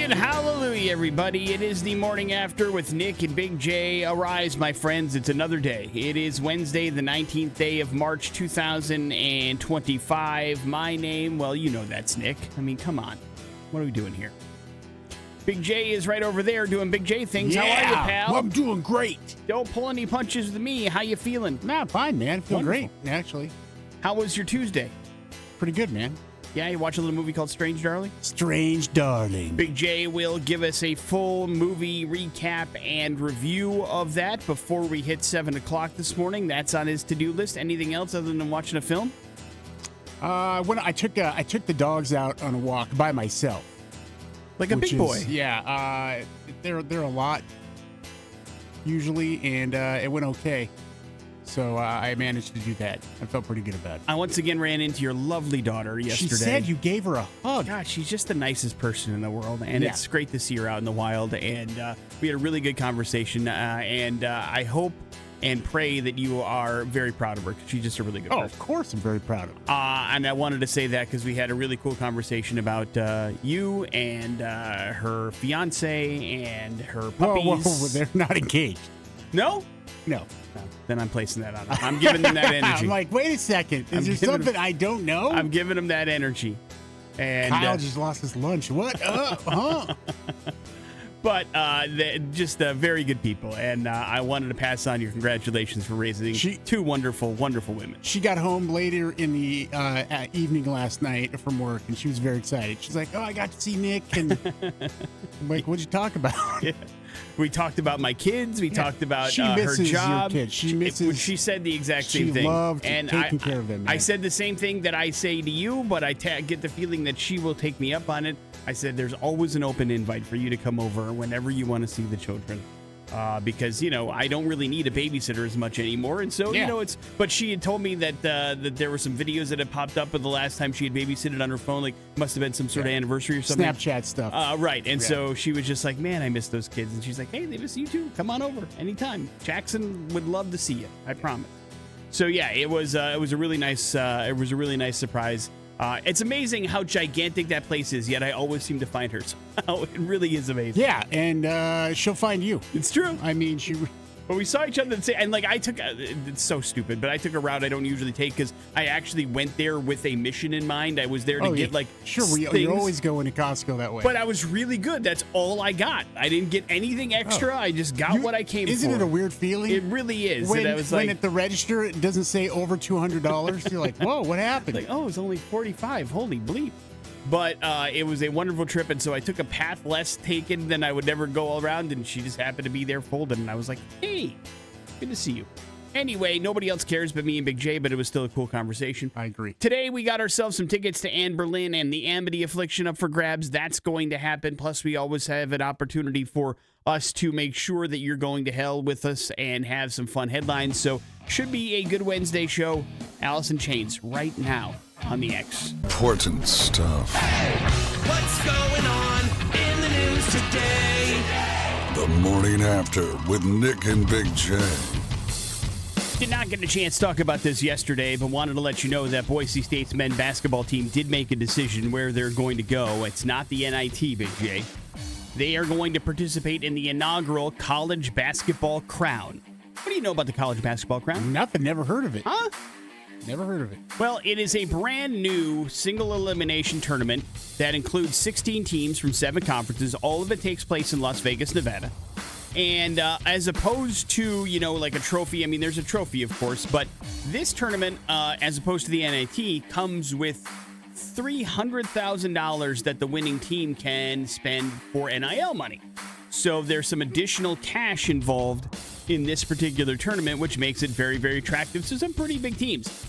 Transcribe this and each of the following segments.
And hallelujah, everybody. It is the morning after with Nick and Big J. Arise, my friends. It's another day. It is Wednesday, the 19th day of March, 2025. My name, well, you know that's Nick. I mean, come on. What are we doing here? Big J is right over there doing Big J things. Yeah. How are you, pal? Well, I'm doing great. Don't pull any punches with me. How you feeling? Nah, fine, man. Feel Wonderful. great, actually. How was your Tuesday? Pretty good, man. Yeah, you watch a little movie called Strange Darling? Strange Darling. Big J will give us a full movie recap and review of that before we hit 7 o'clock this morning. That's on his to-do list. Anything else other than watching a film? When I took the dogs out on a walk by myself. Like a big boy. Yeah. They're a lot usually, and it went okay. So I managed to do that. I felt pretty good about it. I once again ran into your lovely daughter yesterday. She said you gave her a hug. God, she's just the nicest person in the world, and It's great to see her out in the wild. And we had a really good conversation, and I hope and pray that you are very proud of her, because she's just a really good person. Of course I'm very proud of her. And I wanted to say that because we had a really cool conversation about you and her fiance and her puppies. Whoa, they're not engaged. No? No. Then I'm placing that on them. I'm giving them that energy. I'm like, wait a second. Is there something I don't know? I'm giving them that energy. And Kyle just lost his lunch. What? But just very good people. And I wanted to pass on your congratulations for raising two wonderful, wonderful women. She got home later in the evening last night from work, and she was very excited. She's like, oh, I got to see Nick. And I'm like, what'd you talk about? Yeah. We talked about my kids. We talked about her job. Your kids. She misses. She said the exact same thing. She loved taking care of them. Man. I said the same thing that I say to you, but I get the feeling that she will take me up on it. I said there's always an open invite for you to come over whenever you want to see the children. Because, I don't really need a babysitter as much anymore. And so, but she had told me that there were some videos that had popped up of the last time she had babysitted on her phone. Like, must have been some sort of anniversary or something. Snapchat stuff. Right. And so she was just like, man, I miss those kids. And she's like, hey, they miss you too. Come on over anytime. Jackson would love to see you. I promise. So, yeah, it was a really nice surprise. It's amazing how gigantic that place is, yet I always seem to find her. So it really is amazing. Yeah, and she'll find you. It's true. I mean, But we saw each other and I took it's so stupid, but I took a route I don't usually take because I actually went there with a mission in mind. I was there to get you always go into Costco that way. But I was really good. That's all I got. I didn't get anything extra. I just got what I came for. Isn't it a weird feeling? It really is. When at the register it doesn't say over $200, you're like, whoa, what happened? Like, oh, it's only $45. Holy bleep. But it was a wonderful trip, and so I took a path less taken than I would ever go around, and she just happened to be there folded, and I was like, hey, good to see you. Anyway, nobody else cares but me and Big J, but it was still a cool conversation. I agree. Today, we got ourselves some tickets to Anne Boleyn and the Amity Affliction up for grabs. That's going to happen. Plus, we always have an opportunity for us to make sure that you're going to hell with us and have some fun headlines. So, should be a good Wednesday show. Alice in Chains right now on the X. Important stuff. What's going on in the news today? The morning after with Nick and Big J. Did not get a chance to talk about this yesterday, but wanted to let you know that Boise State's men's basketball team did make a decision where they're going to go. It's not the NIT, Big J. They are going to participate in the inaugural College Basketball Crown. What do you know about the College Basketball Crown? Nothing. Never heard of it. Huh? Never heard of it. Well, it is a brand new single elimination tournament that includes 16 teams from 7 conferences. All of it takes place in Las Vegas, Nevada. And as opposed to, like a trophy, I mean, there's a trophy, of course, but this tournament, as opposed to the NIT, comes with $300,000 that the winning team can spend for NIL money. So there's some additional cash involved in this particular tournament, which makes it very, very attractive to some pretty big teams.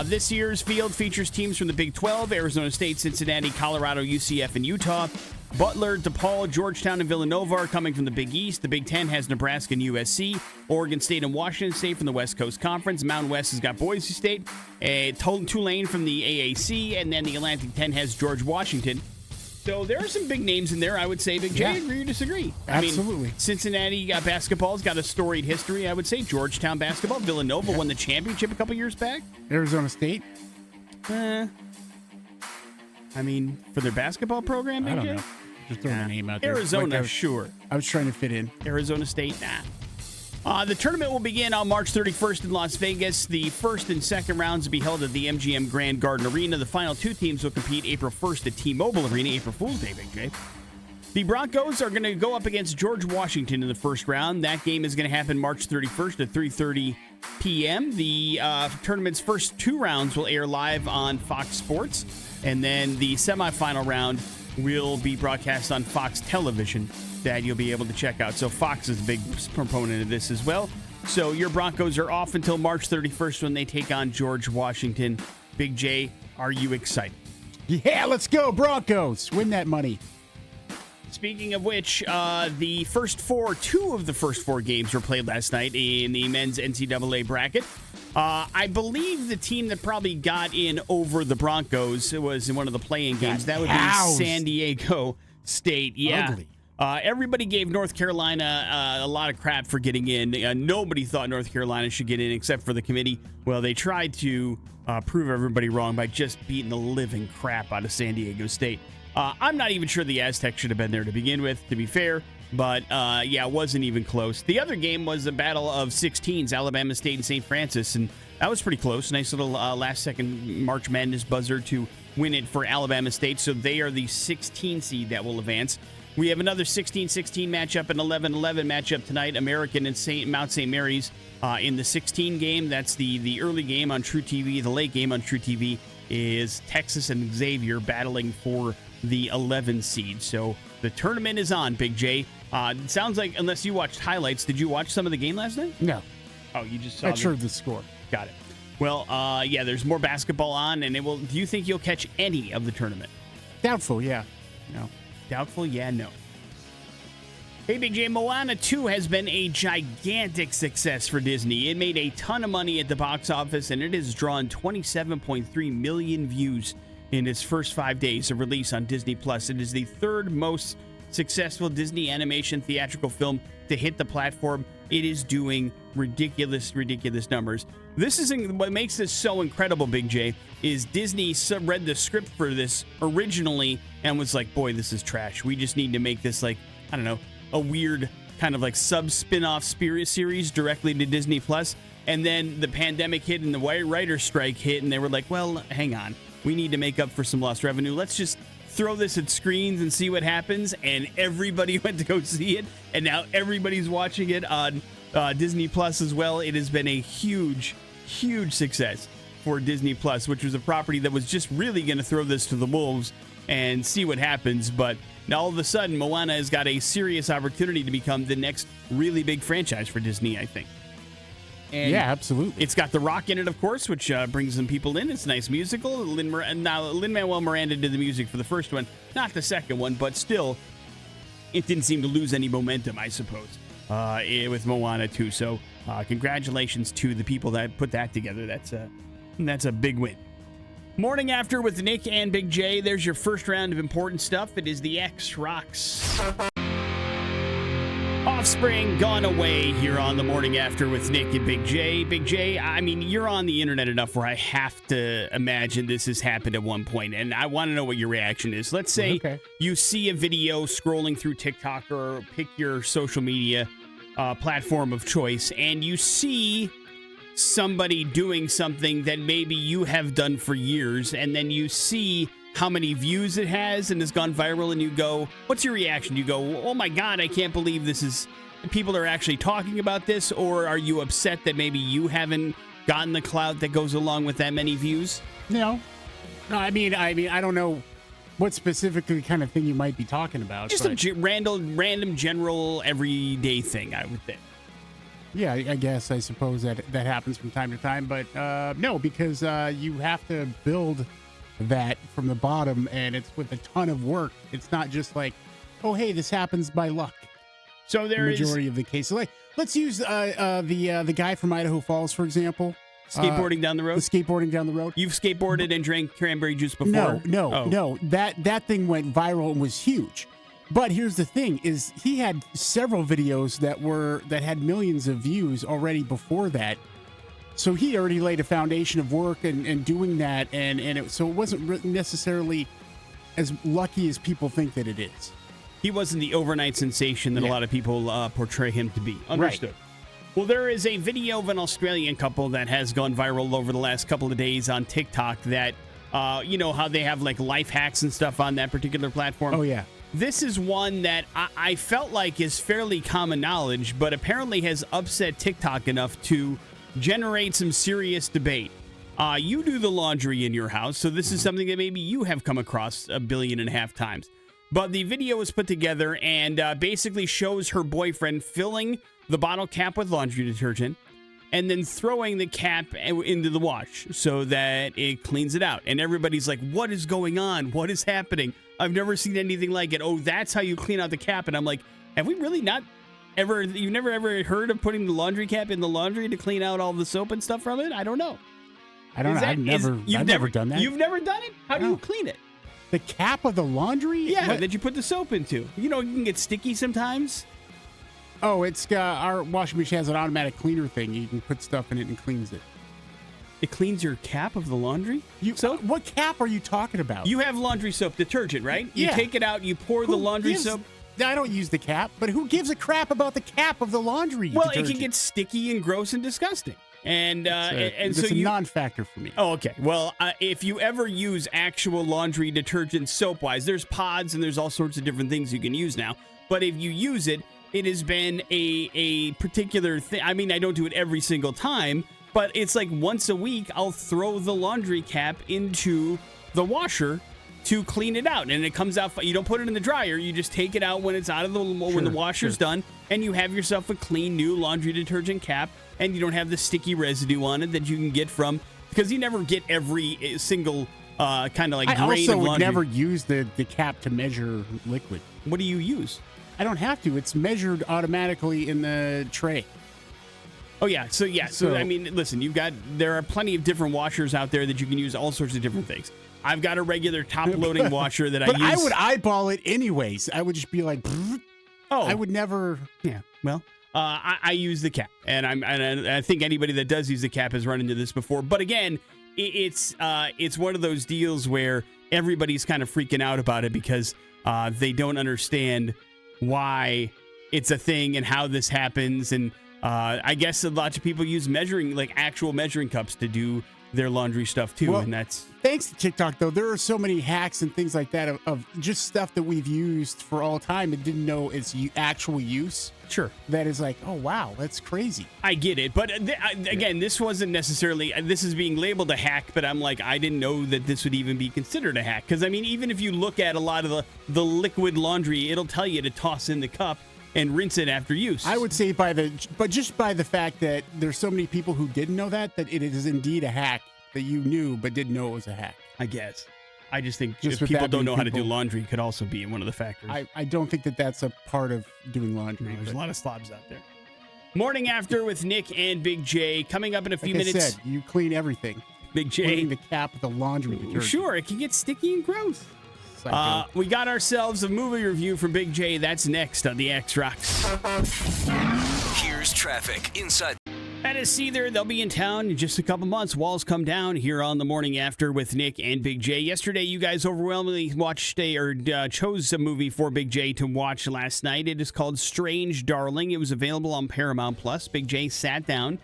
This year's field features teams from the Big 12, Arizona State, Cincinnati, Colorado, UCF, and Utah. Butler, DePaul, Georgetown, and Villanova are coming from the Big East. The Big 10 has Nebraska and USC. Oregon State and Washington State from the West Coast Conference. Mountain West has got Boise State. Tulane from the AAC. And then the Atlantic 10 has George Washington. So there are some big names in there, I would say. Big J, agree or disagree? Absolutely. I mean, Cincinnati basketball's got a storied history, I would say. Georgetown basketball. Villanova won the championship a couple years back. Arizona State? I mean, for their basketball program, Big I don't J? know. Just throwing a name out there. Arizona, sure. I was trying to fit in. Arizona State, nah. The tournament will begin on March 31st in Las Vegas. The first and second rounds will be held at the MGM Grand Garden Arena. The final two teams will compete April 1st at T-Mobile Arena, April Fool's Day, Big J. The Broncos are going to go up against George Washington in the first round. That game is going to happen March 31st at 3:30 p.m. The tournament's first two rounds will air live on Fox Sports, and then the semifinal round will be broadcast on Fox Television that you'll be able to check out. So Fox is a big proponent of this as well. So your Broncos are off until March 31st when they take on George Washington. Big J, are you excited? Yeah, let's go, Broncos. Win that money. Speaking of which, two of the first four games were played last night in the men's NCAA bracket. I believe the team that probably got in over the Broncos was in one of the play-in games. That would be San Diego State. Yeah. Ugly. Everybody gave North Carolina a lot of crap for getting in. Nobody thought North Carolina should get in except for the committee. Well, they tried to prove everybody wrong by just beating the living crap out of San Diego State. I'm not even sure the Aztecs should have been there to begin with, to be fair. But, yeah, it wasn't even close. The other game was a battle of 16s, Alabama State and St. Francis, and that was pretty close. Nice little last-second March Madness buzzer to win it for Alabama State. So they are the 16 seed that will advance. We have another 16-16 matchup, an 11-11 matchup tonight, American and Mount St. Mary's in the 16 game. That's the early game on True TV. The late game on True TV is Texas and Xavier battling for the 11 seed. So the tournament is on, Big J. It sounds like, unless you watched highlights, did you watch some of the game last night? No. Oh, you just saw I heard the score. Got it. Well, yeah, there's more basketball on, and do you think you'll catch any of the tournament? Doubtful, yeah. No. Doubtful, yeah, no. Hey, Big J, Moana 2 has been a gigantic success for Disney. It made a ton of money at the box office, and it has drawn 27.3 million views in its first 5 days of release on Disney+. It is the third most successful Disney animation theatrical film to hit the platform. It is doing ridiculous numbers. This is what makes this so incredible, Big J, is Disney read the script for this originally and was like, boy, this is trash. We just need to make this, like, I don't know, a weird kind of like sub-spin-off series directly to Disney+. And then the pandemic hit and the writer's strike hit, and they were like, well, hang on. We need to make up for some lost revenue. Let's just throw this at screens and see what happens. And everybody went to go see it. And now everybody's watching it on Disney Plus as well. It has been a huge success for Disney Plus, which was a property that was just really going to throw this to the wolves and see what happens. But now all of a sudden, Moana has got a serious opportunity to become the next really big franchise for Disney, I think. And yeah, absolutely. It's got The Rock in it, of course, which brings some people in. It's a nice musical. Lin-Manuel Miranda did the music for the first one, not the second one, but still, it didn't seem to lose any momentum, I suppose, with Moana 2. So congratulations to the people that put that together. That's a big win. Morning After with Nick and Big J. There's your first round of important stuff. It is the X Rocks. Offspring Gone Away here on the Morning After with Nick and Big J. Big J, I mean, you're on the internet enough where I have to imagine this has happened at one point, and I want to know what your reaction is. Let's say you see a video scrolling through TikTok or pick your social media platform of choice, and you see somebody doing something that maybe you have done for years, and then you see how many views it has and has gone viral, and you go, what's your reaction? You go, oh my God, I can't believe people are actually talking about this, or are you upset that maybe you haven't gotten the clout that goes along with that many views? No, I mean, I don't know what specifically kind of thing you might be talking about. Just a random, general, everyday thing, I would think. Yeah, I guess, I suppose that happens from time to time, but no, because you have to build that from the bottom, and it's with a ton of work. It's not just like, oh, hey, this happens by luck. So there is majority of the cases. Like, let's use the guy from Idaho Falls, for example. Skateboarding down the road? The skateboarding down the road. You've skateboarded and drank cranberry juice before? No. That thing went viral and was huge. But here's the thing, is he had several videos that had millions of views already before that. So he already laid a foundation of work and doing that, so it wasn't necessarily as lucky as people think that it is. he wasn't the overnight sensation that a lot of people portray him to be. Understood. Right. Well, there is a video of an Australian couple that has gone viral over the last couple of days on TikTok that, you know, how they have like life hacks and stuff on that particular platform. Oh, yeah. This is one that I felt like is fairly common knowledge, but apparently has upset TikTok enough to generate some serious debate. You do the laundry in your house, so this is something that maybe you have come across 1.5 billion times. But the video was put together and basically shows her boyfriend filling the bottle cap with laundry detergent and then throwing the cap into the wash so that it cleans it out. And everybody's like, what is going on? What is happening? I've never seen anything like it. Oh, that's how you clean out the cap. And I'm like, have we really not ever, you've never ever heard of putting the laundry cap in the laundry to clean out all the soap and stuff from it? I don't know. I don't know. I've never done that. You've never done it? How do you clean it? The cap of the laundry? Yeah, that you put the soap into. You know, you can get sticky sometimes. Oh, it's our washing machine has an automatic cleaner thing. You can put stuff in it and cleans it. It cleans your cap of the laundry? Soap? What cap are you talking about? You have laundry soap detergent, right? You Yeah. take it out, you pour the laundry soap. I don't use the cap, but who gives a crap about the cap of the laundry Well, detergent? it can get sticky and gross and disgusting. And it's so a non-factor for me. Oh, okay. Well, if you ever use actual laundry detergent soap-wise, there's pods and there's all sorts of different things you can use now. But if you use it, it has been a particular thing. I mean, I don't do it every single time, but it's like once a week I'll throw the laundry cap into the washer to clean it out, and it comes out. You don't put it in the dryer. You just take it out when it's out of when the washer's done, and you have yourself a clean new laundry detergent cap, and you don't have the sticky residue on it that you can get from, because you never get every single kind of like grain of laundry. I also would never use the cap to measure liquid. What do you use? I don't have to. It's measured automatically in the tray. Oh, yeah. So I mean, listen, there are plenty of different washers out there that you can use all sorts of different things. I've got a regular top-loading washer that I use. But I would eyeball it anyways. I would just be like, oh, I would never. Yeah. Well, I use the cap, and I think anybody that does use the cap has run into this before. But again, it's one of those deals where everybody's kind of freaking out about it because they don't understand why it's a thing and how this happens. And I guess a lot of people use actual measuring cups to do their laundry stuff too. Well, and that's thanks to TikTok, though. There are so many hacks and things like that of just stuff that we've used for all time and didn't know its actual use. Sure. That is like, oh, wow, that's crazy. I get it. But again, this wasn't necessarily, this is being labeled a hack, but I'm like, I didn't know that this would even be considered a hack. Because, I mean, even if you look at a lot of the liquid laundry, it'll tell you to toss in the cup and rinse it after use. I would say just by the fact that there's so many people who didn't know that it is indeed a hack that you knew but didn't know it was a hack. I guess. I just think Just if people don't know how to do people- laundry could also be one of the factors. I don't think that's a part of doing laundry. There's but a lot of slobs out there. Morning After with Nick and Big J. Coming up in a few like I minutes. said, you clean everything. Big J. Cleaning the cap of the laundry detergent. Sure, it can get sticky and gross. Psycho. We got ourselves a movie review from Big J. That's next on the X Rocks. Here's traffic inside. Fattest either. They'll be in town in just a couple months. Walls come down here on the Morning After with Nick and Big J. Yesterday, you guys overwhelmingly chose a movie for Big J to watch last night. It is called Strange Darling. It was available on Paramount Plus. Big J sat down,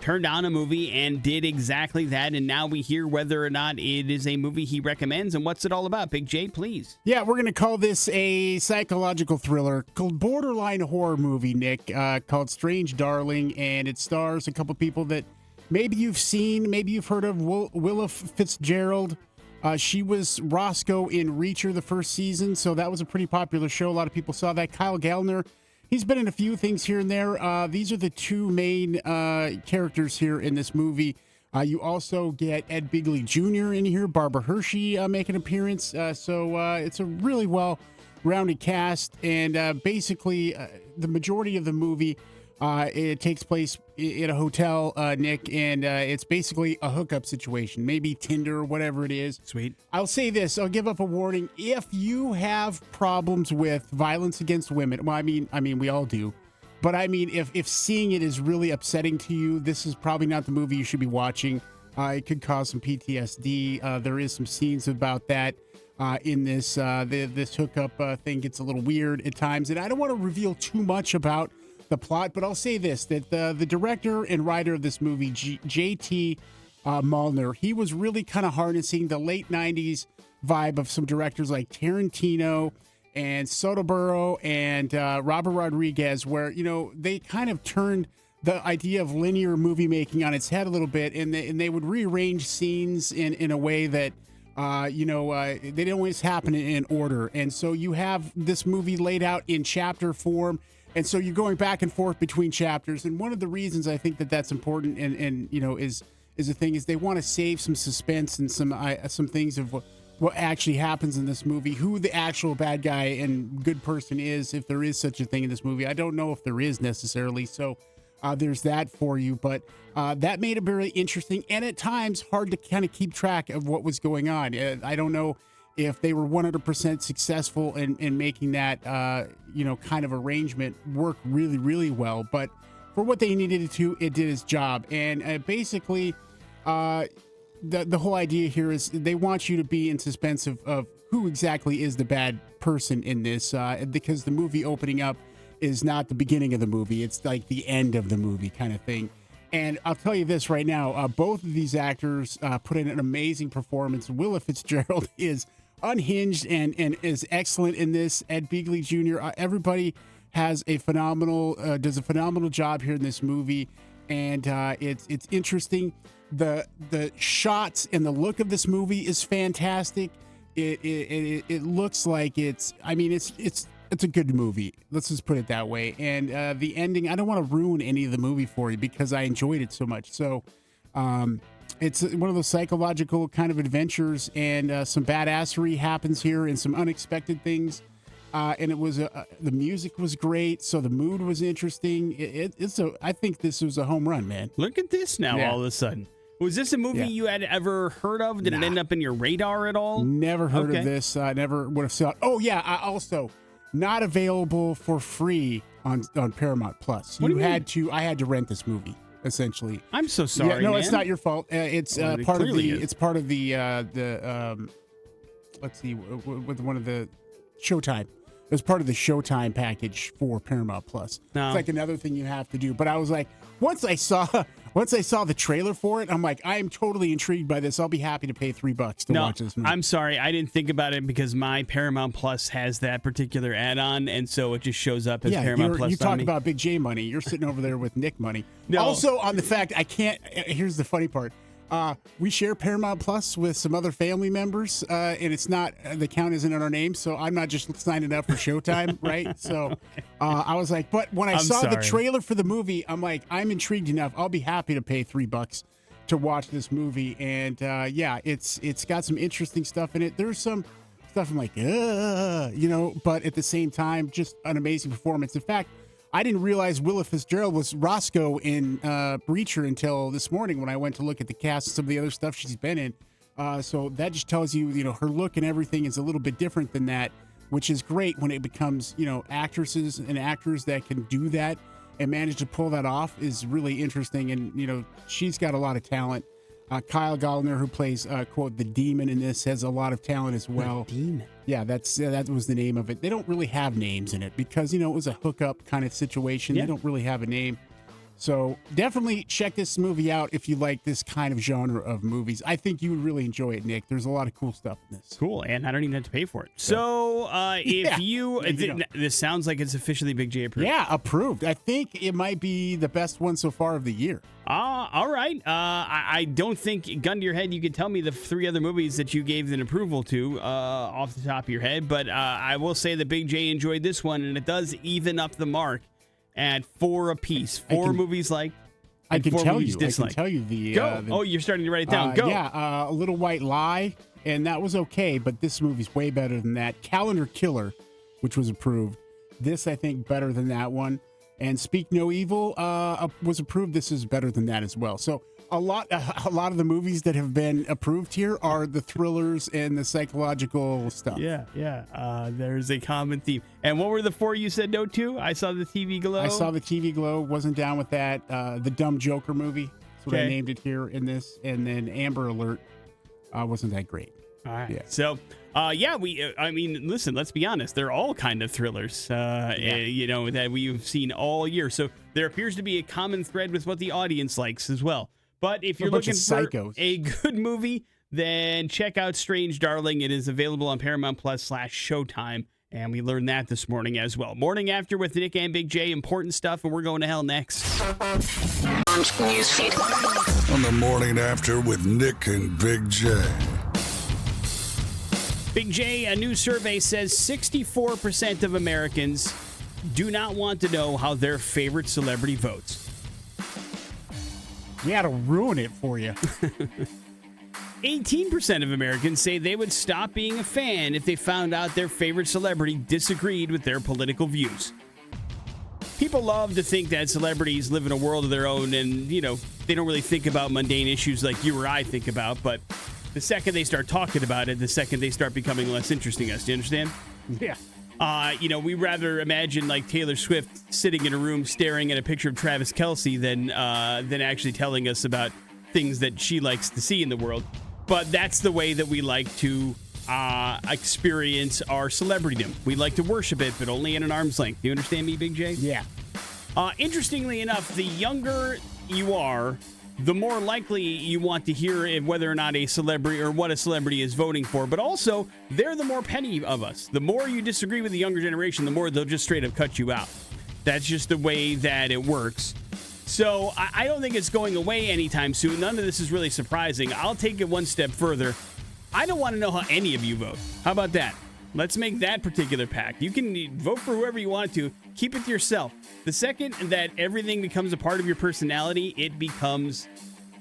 turned on a movie, and did exactly that. And now we hear whether or not it is a movie he recommends. And what's it all about? Big J, please. Yeah, we're going to call this a psychological thriller called borderline horror movie, Nick, called Strange Darling, and it stars a couple people that maybe you've seen, maybe you've heard of. Willa Fitzgerald. She was Roscoe in Reacher the first season, so that was a pretty popular show. A lot of people saw that. Kyle Gallner, he's been in a few things here and there. These are the two main characters here in this movie. You also get Ed Begley Jr. in here, Barbara Hershey make an appearance. So it's a really well-rounded cast. And basically, the majority of the movie, it takes place in a hotel, Nick, and it's basically a hookup situation, maybe Tinder or whatever it is. Sweet. I'll say this. I'll give up a warning. If you have problems with violence against women, well, I mean, we all do. But I mean, if seeing it is really upsetting to you, this is probably not the movie you should be watching. It could cause some PTSD. There is some scenes about that. in this. This hookup thing gets a little weird at times, and I don't want to reveal too much about the plot, but I'll say this, that the director and writer of this movie, J.T. Mulner, he was really kind of harnessing the late 90s vibe of some directors like Tarantino and Soderbergh and Robert Rodriguez, where, they kind of turned the idea of linear movie making on its head a little bit, and they would rearrange scenes in a way that, they didn't always happen in order. And so you have this movie laid out in chapter form, and so you're going back and forth between chapters. And one of the reasons I think that that's important and is the thing is they want to save some suspense and some things of what actually happens in this movie, who the actual bad guy and good person is, if there is such a thing in this movie. I don't know if there is necessarily, so there's that for you. But that made it very interesting and at times hard to kind of keep track of what was going on. I don't know if they were 100% successful in making that, kind of arrangement work really, really well. But for what they needed to, it did its job. And basically, the whole idea here is they want you to be in suspense of who exactly is the bad person in this, because the movie opening up is not the beginning of the movie. It's like the end of the movie kind of thing. And I'll tell you this right now, both of these actors put in an amazing performance. Willa Fitzgerald is unhinged and is excellent in this. Ed Begley Jr., everybody does a phenomenal job here in this movie. And it's interesting. The shots and the look of this movie is fantastic. It looks like it's a good movie. Let's just put it that way. And the ending, I don't want to ruin any of the movie for you because I enjoyed it so much. So it's one of those psychological kind of adventures, and some badassery happens here and some unexpected things. And it was the music was great, so the mood was interesting. I think this was a home run, man. Look at this now, all of a sudden. Was this a movie you had ever heard of? Did it end up in your radar at all? Never heard of this. I never would have saw it. Oh yeah, I also not available for free on Paramount Plus. I had to rent this movie essentially. I'm so sorry. No, man. It's not your fault. It's part of the. It's part of the. Let's see, with one of the Showtime. It was part of the Showtime package for Paramount Plus. No. It's like another thing you have to do. But I was like, once I saw the trailer for it, I'm like, I am totally intrigued by this. I'll be happy to pay $3 to watch this movie. I'm sorry, I didn't think about it because my Paramount Plus has that particular add-on, and so it just shows up as Paramount Plus. You talk about Big J money. You're sitting over there with Nick money. No. Also, on the fact I can't. Here's the funny part. We share Paramount Plus with some other family members, and it's not, the account isn't in our name, so I'm not just signing up for Showtime, right? So I was like, but when I saw the trailer for the movie, I'm like, I'm intrigued enough. I'll be happy to pay $3 to watch this movie. And it's got some interesting stuff in it. There's some stuff I'm like, but at the same time, just an amazing performance. In fact, I didn't realize Willa Fitzgerald was Roscoe in Breacher until this morning when I went to look at the cast and some of the other stuff she's been in. So that just tells you, her look and everything is a little bit different than that, which is great when it becomes, actresses and actors that can do that and manage to pull that off is really interesting. And, she's got a lot of talent. Kyle Gallner, who plays, quote, the Demon in this, has a lot of talent as well. The Demon? Yeah, that was the name of it. They don't really have names in it because, it was a hookup kind of situation. Yeah. They don't really have a name. So definitely check this movie out if you like this kind of genre of movies. I think you would really enjoy it, Nick. There's a lot of cool stuff in this. Cool, and I don't even have to pay for it. So this sounds like it's officially Big J approved. Yeah, approved. I think it might be the best one so far of the year. All right. I don't think, gun to your head, you could tell me the 3 other movies that you gave an approval to off the top of your head, but I will say that Big J enjoyed this one, and it does even up the mark at 4 apiece. 4 movies like. I can tell you. Dislike. I can tell you the. Go. You're starting to write it down. Go. Yeah. A Little White Lie, and that was okay, but this movie's way better than that. Calendar Killer, which was approved. This, I think, better than that one. And Speak No Evil was approved. This is better than that as well. So a lot of the movies that have been approved here are the thrillers and the psychological stuff. Yeah. There's a common theme. And what were the 4 you said no to? I Saw the TV Glow. I Saw the TV Glow. Wasn't down with that. The Dumb Joker movie. That's what I named it here in this. And then Amber Alert wasn't that great. All right. Yeah. So, Yeah, I mean, listen, let's be honest. They're all kind of thrillers, that we've seen all year. So there appears to be a common thread with what the audience likes as well. But if you're looking for a good movie, then check out Strange Darling. It is available on Paramount Plus /Showtime. And we learned that this morning as well. Morning After with Nick and Big J. Important stuff, and we're going to hell next. On the Morning After with Nick and Big J. Big J, a new survey says 64% of Americans do not want to know how their favorite celebrity votes. Yeah, it'll ruin it for you. 18% of Americans say they would stop being a fan if they found out their favorite celebrity disagreed with their political views. People love to think that celebrities live in a world of their own and, they don't really think about mundane issues like you or I think about, but the second they start talking about it, the second they start becoming less interesting us. Do you understand? Yeah. We rather imagine like Taylor Swift sitting in a room staring at a picture of Travis Kelce than actually telling us about things that she likes to see in the world. But that's the way that we like to experience our celebritydom. We like to worship it, but only at an arm's length. Do you understand me, Big J? Yeah. Interestingly enough, the younger you are, the more likely you want to hear whether or not a celebrity or what a celebrity is voting for. But also, they're the more petty of us. The more you disagree with the younger generation, the more they'll just straight up cut you out. That's just the way that it works. So I don't think it's going away anytime soon. None of this is really surprising. I'll take it one step further. I don't want to know how any of you vote. How about that? Let's make that particular pact. You can vote for whoever you want to. Keep it to yourself. The second that everything becomes a part of your personality, it becomes...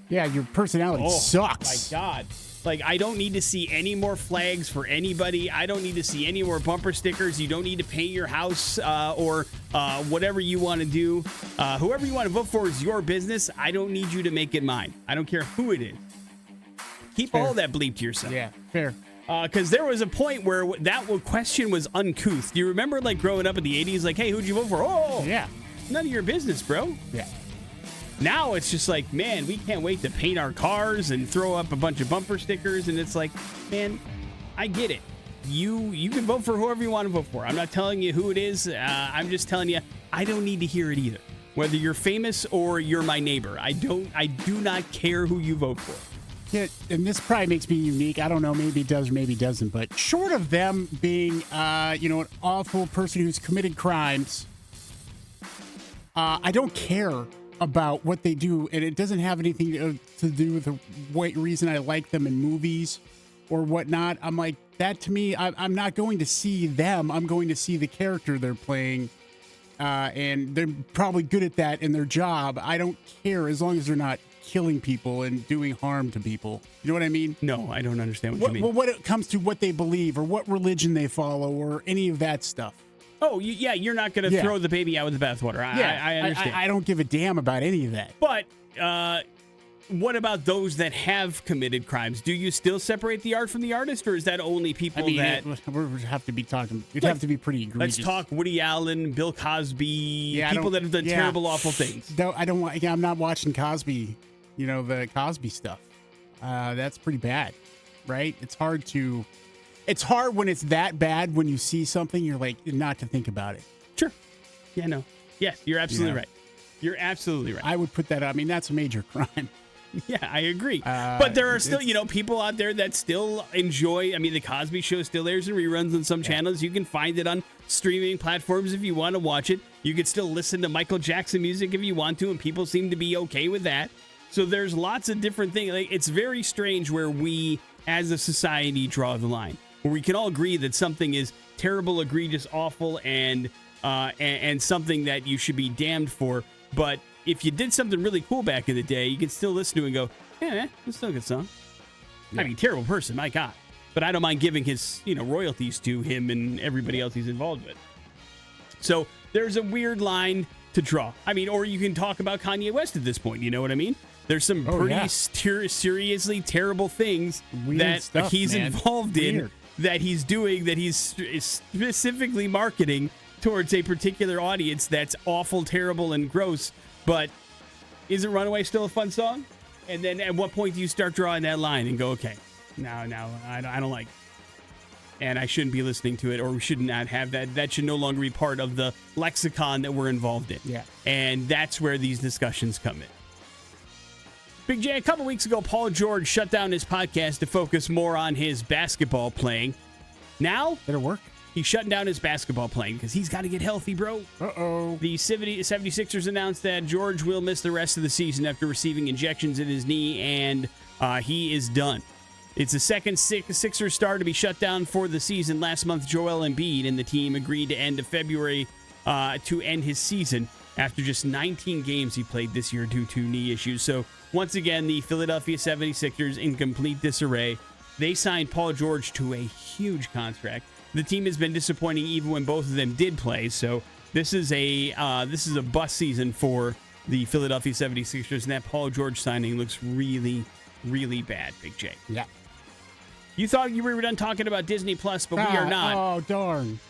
Yeah, your personality sucks. My God. Like, I don't need to see any more flags for anybody. I don't need to see any more bumper stickers. You don't need to paint your house or whatever you want to do. Whoever you want to vote for is your business. I don't need you to make it mine. I don't care who it is. Keep fair. All that bleep to yourself. Yeah, fair. Because there was a point where that question was uncouth. Do you remember, like, growing up in the 80s? Like, hey, who'd you vote for? Oh, yeah. None of your business, bro. Yeah. Now it's just like, man, we can't wait to paint our cars and throw up a bunch of bumper stickers. And it's like, man, I get it. You can vote for whoever you want to vote for. I'm not telling you who it is. I'm just telling you, I don't need to hear it either. Whether you're famous or you're my neighbor, I do not care who you vote for. Yeah, and this probably makes me unique. I don't know, maybe it does, maybe it doesn't. But short of them being, an awful person who's committed crimes, I don't care about what they do, and it doesn't have anything to do with the reason I like them in movies or whatnot. I'm like, that to me, I'm not going to see them. I'm going to see the character they're playing, and they're probably good at that in their job. I don't care as long as they're not killing people and doing harm to people. You know what I mean? No, I don't understand what you mean. Well, when it comes to what they believe or what religion they follow or any of that stuff. Oh, yeah, you're not going to throw the baby out with the bathwater. I understand. I don't give a damn about any of that. But what about those that have committed crimes? Do you still separate the art from the artist, or is that only people that... we have to be talking... It'd have to be pretty egregious. Let's talk Woody Allen, Bill Cosby, people that have done terrible, awful things. I don't want... I'm not watching Cosby, the Cosby stuff. That's pretty bad, right? It's hard when it's that bad when you see something, you're like, not to think about it. Sure. Yeah, no. Yes, you're absolutely right. You're absolutely right. I would put that up. I mean, that's a major crime. Yeah, I agree. But there are still, people out there that still enjoy. I mean, the Cosby Show still airs in reruns on some channels. You can find it on streaming platforms if you want to watch it. You can still listen to Michael Jackson music if you want to, and people seem to be okay with that. So there's lots of different things. Like, it's very strange where we, as a society, draw the line. Where we can all agree that something is terrible, egregious, awful, and something that you should be damned for. But if you did something really cool back in the day, you can still listen to it and go, yeah, it's still a good song. Yeah. I mean, terrible person, my God. But I don't mind giving his, royalties to him and everybody else he's involved with. So there's a weird line to draw. I mean, or you can talk about Kanye West at this point. You know what I mean? There's some pretty seriously terrible things that he's involved in. That he's doing, that he's specifically marketing towards a particular audience that's awful, terrible, and gross. But isn't Runaway still a fun song? And then at what point do you start drawing that line and go, okay, no, I don't like it. and I shouldn't be listening to it, or we should not have that. That should no longer be part of the lexicon that we're involved in. Yeah. And that's where these discussions come in. Big J, a couple weeks ago, Paul George shut down his podcast to focus more on his basketball playing. Now, Did it work? he's shutting down his basketball playing because he's got to get healthy, bro. Uh-oh. The 76ers announced that George will miss the rest of the season after receiving injections in his knee, and he is done. It's the second Sixers star to be shut down for the season. Last month, Joel Embiid and the team agreed to end of February to end his season after just 19 games he played this year due to knee issues. So, once again, the Philadelphia 76ers in complete disarray. They signed Paul George to a huge contract. The team has been disappointing even when both of them did play. So, this is a bust season for the Philadelphia 76ers, and that Paul George signing looks really, really bad, Big J. Yeah. You thought you were done talking about Disney Plus, but we are not. Oh, darn.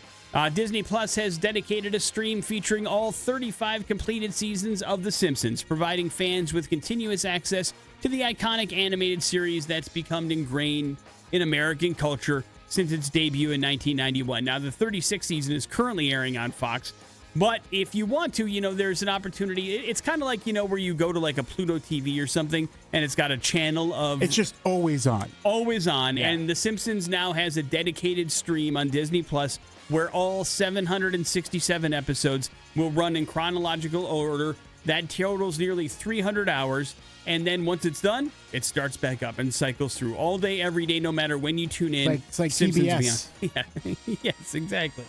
Disney Plus has dedicated a stream featuring all 35 completed seasons of The Simpsons, providing fans with continuous access to the iconic animated series that's become ingrained in American culture since its debut in 1991. Now, the 36th season is currently airing on Fox, but if you want to, there's an opportunity. It's kind of like, where you go to like a Pluto TV or something, and it's got a channel of... It's just always on. Always on. Yeah. And The Simpsons now has a dedicated stream on Disney Plus where all 767 episodes will run in chronological order. That totals nearly 300 hours. And then once it's done, it starts back up and cycles through all day, every day, no matter when you tune in. It's like Simpsons TBS. Yeah. Yes, exactly.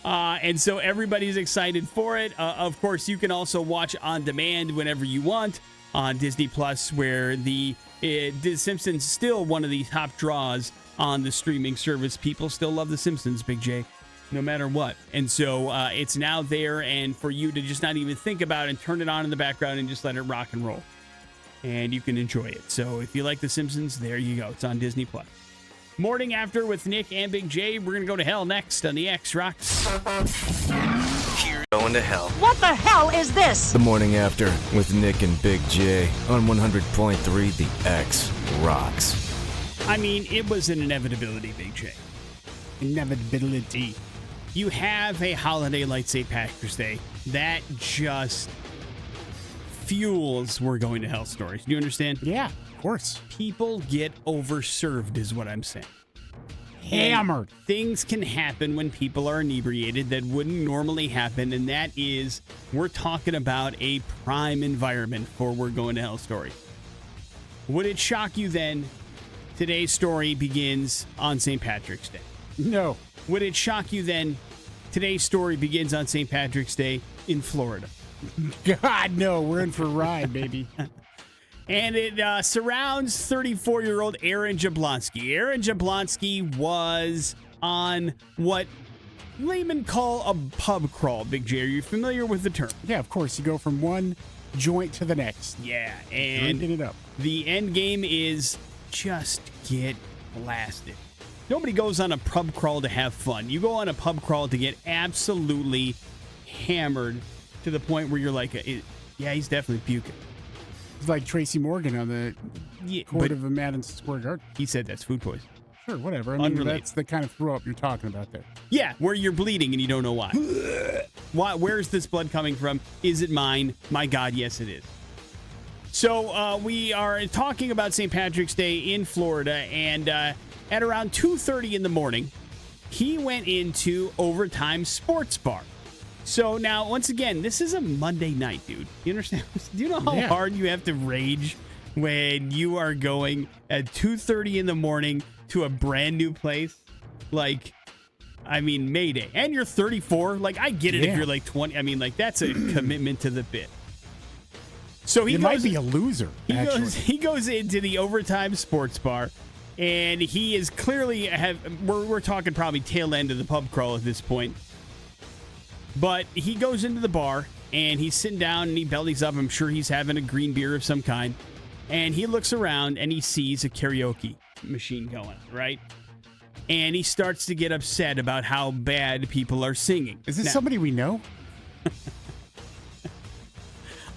And so everybody's excited for it. Of course, you can also watch on demand whenever you want on Disney Plus, where The Simpsons still one of the top draws on the streaming service. People still love The Simpsons, Big J, no matter what. And so it's now there, and for you to just not even think about it and turn it on in the background and just let it rock and roll. And you can enjoy it. So if you like The Simpsons, there you go. It's on Disney Plus. Morning After with Nick and Big J. We're going to go to hell next on the X Rocks. Here's going to hell. What the hell is this? The Morning After with Nick and Big J on 100.3 The X Rocks. I mean, it was an inevitability, Big J. Inevitability. You have a holiday like St. Patrick's Day that just fuels We're Going to Hell stories. Do you understand? Yeah, of course. People get overserved is what I'm saying. Hammered. And things can happen when people are inebriated that wouldn't normally happen, and that is, we're talking about a prime environment for We're Going to Hell story. Would it shock you then? Today's story begins on St. Patrick's Day. No. Would it shock you then? Today's story begins on St. Patrick's Day in Florida. God, no. We're in for a ride, baby. And it surrounds 34-year-old Aaron Jablonski. Aaron Jablonski was on what laymen call a pub crawl, Big J. Are you familiar with the term? Yeah, of course. You go from one joint to the next. Yeah, and Drinking it up. the end game is just get blasted. Nobody goes on a pub crawl to have fun. You go on a pub crawl to get absolutely hammered to the point where you're like, yeah, he's definitely puking. It's like Tracy Morgan on the court of Madison Square Garden. He said that's food poisoning. Sure, whatever. I mean, Unrelated. that's the kind of throw up you're talking about there. Yeah, where you're bleeding and you don't know why. Where's this blood coming from? Is it mine? My God, yes, it is. So we are talking about St. Patrick's Day in Florida, and at around 2:30 in the morning, he went into Overtime Sports Bar. So now, once again, this is a Monday night, dude. You understand? Do you know how hard you have to rage when you are going at 2:30 in the morning to a brand new place? Like, I mean, Mayday. And you're 34. Like, I get it if you're like 20. I mean, like, that's a commitment to the bit. So he might be a loser, He goes into the Overtime Sports Bar, and he is clearly we're talking probably tail end of the pub crawl at this point. But he goes into the bar, and he's sitting down, and he bellies up. I'm sure he's having a green beer of some kind. And he looks around, and he sees a karaoke machine going, right? And he starts to get upset about how bad people are singing. Is this somebody we know?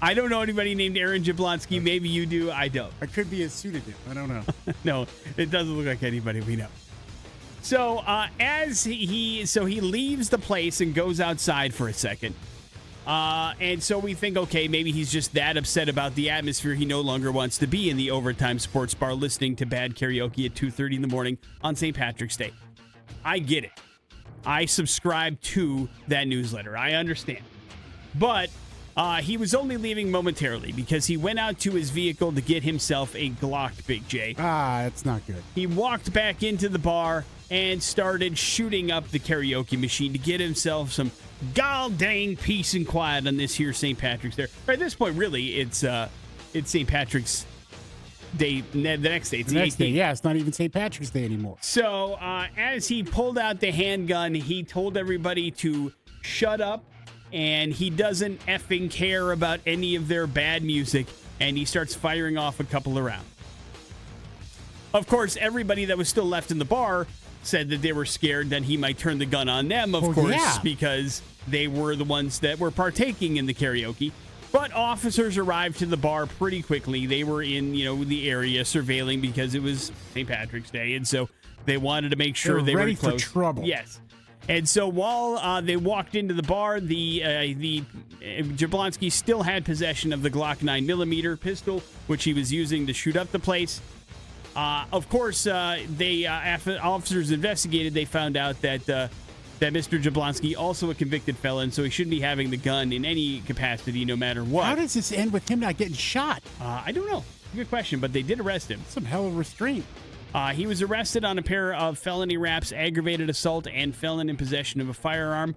I don't know anybody named Aaron Jablonski. Maybe you do. I don't. It could be a pseudonym. I don't know. No, it doesn't look like anybody we know. So he leaves the place and goes outside for a second. And so we think, okay, maybe he's just that upset about the atmosphere. He no longer wants to be in the Overtime Sports Bar listening to bad karaoke at 2:30 in the morning on St. Patrick's Day. I get it. I subscribe to that newsletter. I understand. But he was only leaving momentarily because he went out to his vehicle to get himself a Glock, Big J. That's not good. He walked back into the bar and started shooting up the karaoke machine to get himself some god dang peace and quiet on this here St. Patrick's Day. At this point, really, it's St. Patrick's Day, the next day. It's the next day, yeah. It's not even St. Patrick's Day anymore. So as he pulled out the handgun, he told everybody to shut up, and he doesn't effing care about any of their bad music, and he starts firing off a couple of rounds. Of course, everybody that was still left in the bar said that they were scared that he might turn the gun on them, of course, yeah. because they were the ones that were partaking in the karaoke. But officers arrived to the bar pretty quickly. They were in, the area surveilling because it was St. Patrick's Day, and so they wanted to make sure they were ready close. for trouble. Yes. And so while they walked into the bar, the Jablonski still had possession of the Glock 9mm pistol, which he was using to shoot up the place. Of course, after officers investigated, they found out that Mr. Jablonski, also a convicted felon, so he shouldn't be having the gun in any capacity, no matter what. How does this end with him not getting shot? I don't know. Good question, but they did arrest him. Some hell of restraint. He was arrested on a pair of felony raps, aggravated assault, and felon in possession of a firearm.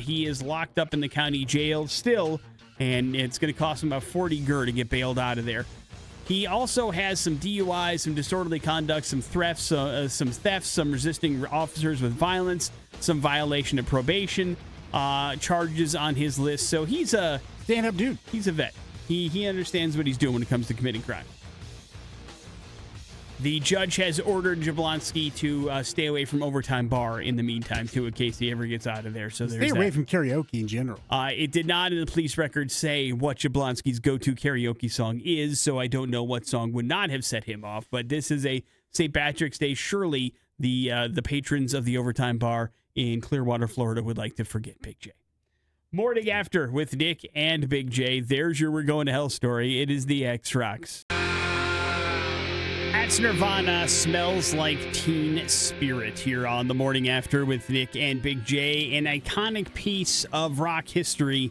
He is locked up in the county jail still, and it's going to cost him about 40 gur to get bailed out of there. He also has some DUIs, some disorderly conduct, some thefts, some resisting officers with violence, some violation of probation charges on his list. So he's a stand-up dude. He's a vet. He understands what he's doing when it comes to committing crime. The judge has ordered Jablonski to stay away from Overtime Bar in the meantime, too, in case he ever gets out of there. So stay away from karaoke in general. It did not in the police record say what Jablonski's go-to karaoke song is, so I don't know what song would not have set him off. But this is a St. Patrick's Day. Surely the patrons of the Overtime Bar in Clearwater, Florida would like to forget Big J. Morning After with Nick and Big J. There's your We're Going to Hell story. It is the X-Rocks. That's Nirvana, Smells Like Teen Spirit here on the Morning After with Nick and Big J. An iconic piece of rock history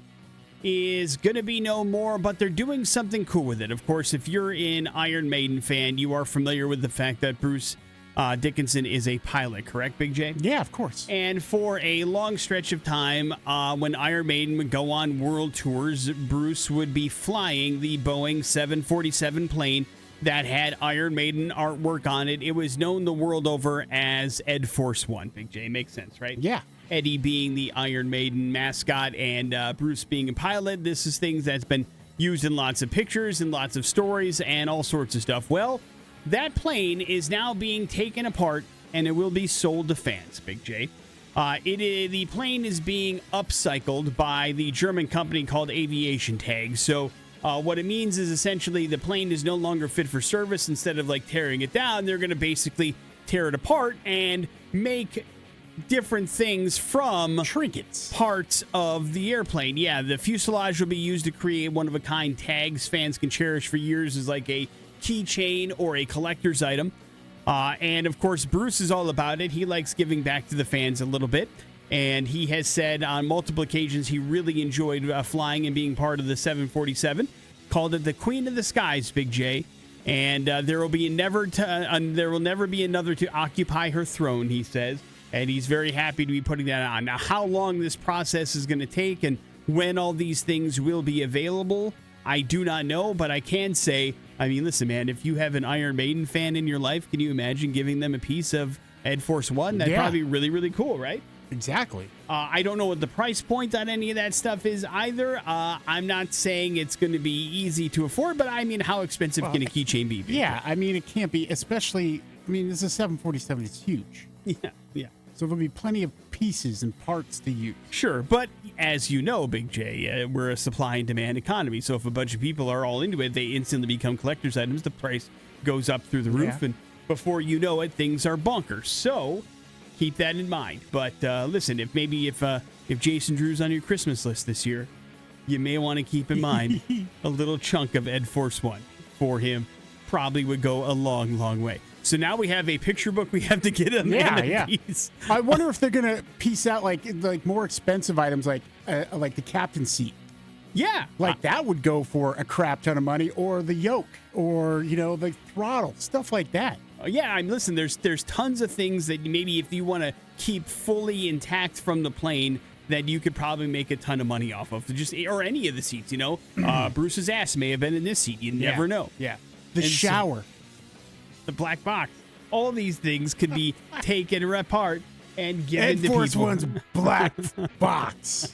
is going to be no more, but they're doing something cool with it. Of course, if you're an Iron Maiden fan, you are familiar with the fact that Bruce Dickinson is a pilot, correct, Big J? Yeah, of course. And for a long stretch of time, when Iron Maiden would go on world tours, Bruce would be flying the Boeing 747 plane that had Iron Maiden artwork on it. It was known the world over as Ed Force One. Big J, makes sense, right? Yeah. Eddie being the Iron Maiden mascot and Bruce being a pilot. This is things that's been used in lots of pictures and lots of stories and all sorts of stuff. Well, that plane is now being taken apart and it will be sold to fans, Big J. The plane is being upcycled by the German company called Aviation Tag. So what it means is essentially the plane is no longer fit for service. Instead of tearing it down, they're going to basically tear it apart and make different things from trinkets, parts of the airplane. Yeah, the fuselage will be used to create one-of-a-kind tags fans can cherish for years as like a keychain or a collector's item. And of course, Bruce is all about it. He likes giving back to the fans a little bit. And he has said on multiple occasions he really enjoyed flying and being part of the 747. Called it the Queen of the Skies, Big J. And there will never be another to occupy her throne, he says. And he's very happy to be putting that on. Now, how long this process is going to take and when all these things will be available, I do not know. But I can say, I mean, listen, man, if you have an Iron Maiden fan in your life, can you imagine giving them a piece of Ed Force One? That'd probably be really, really cool, right? Exactly. I don't know what the price point on any of that stuff is either. I'm not saying it's going to be easy to afford, but I mean, how expensive can a keychain be? Yeah, I mean, it can't be, especially, I mean, this is a 747. It's huge. Yeah. So there'll be plenty of pieces and parts to use. Sure, but as you know, Big J, we're a supply and demand economy. So if a bunch of people are all into it, they instantly become collector's items. The price goes up through the roof, and before you know it, things are bonkers. So keep that in mind. But listen, if Jason Drew's on your Christmas list this year, you may want to keep in mind a little chunk of Ed Force One for him probably would go a long, long way. So now we have a picture book we have to get a piece. I wonder if they're gonna piece out like more expensive items like the captain's seat. Yeah, like that would go for a crap ton of money, or the yoke, or the throttle, stuff like that. Yeah, listen. There's tons of things that maybe if you want to keep fully intact from the plane, that you could probably make a ton of money off of. Or any of the seats. Bruce's ass may have been in this seat. You never know. Yeah, the shower. The black box. All these things could be taken apart and given Ed to Force people. One's black box.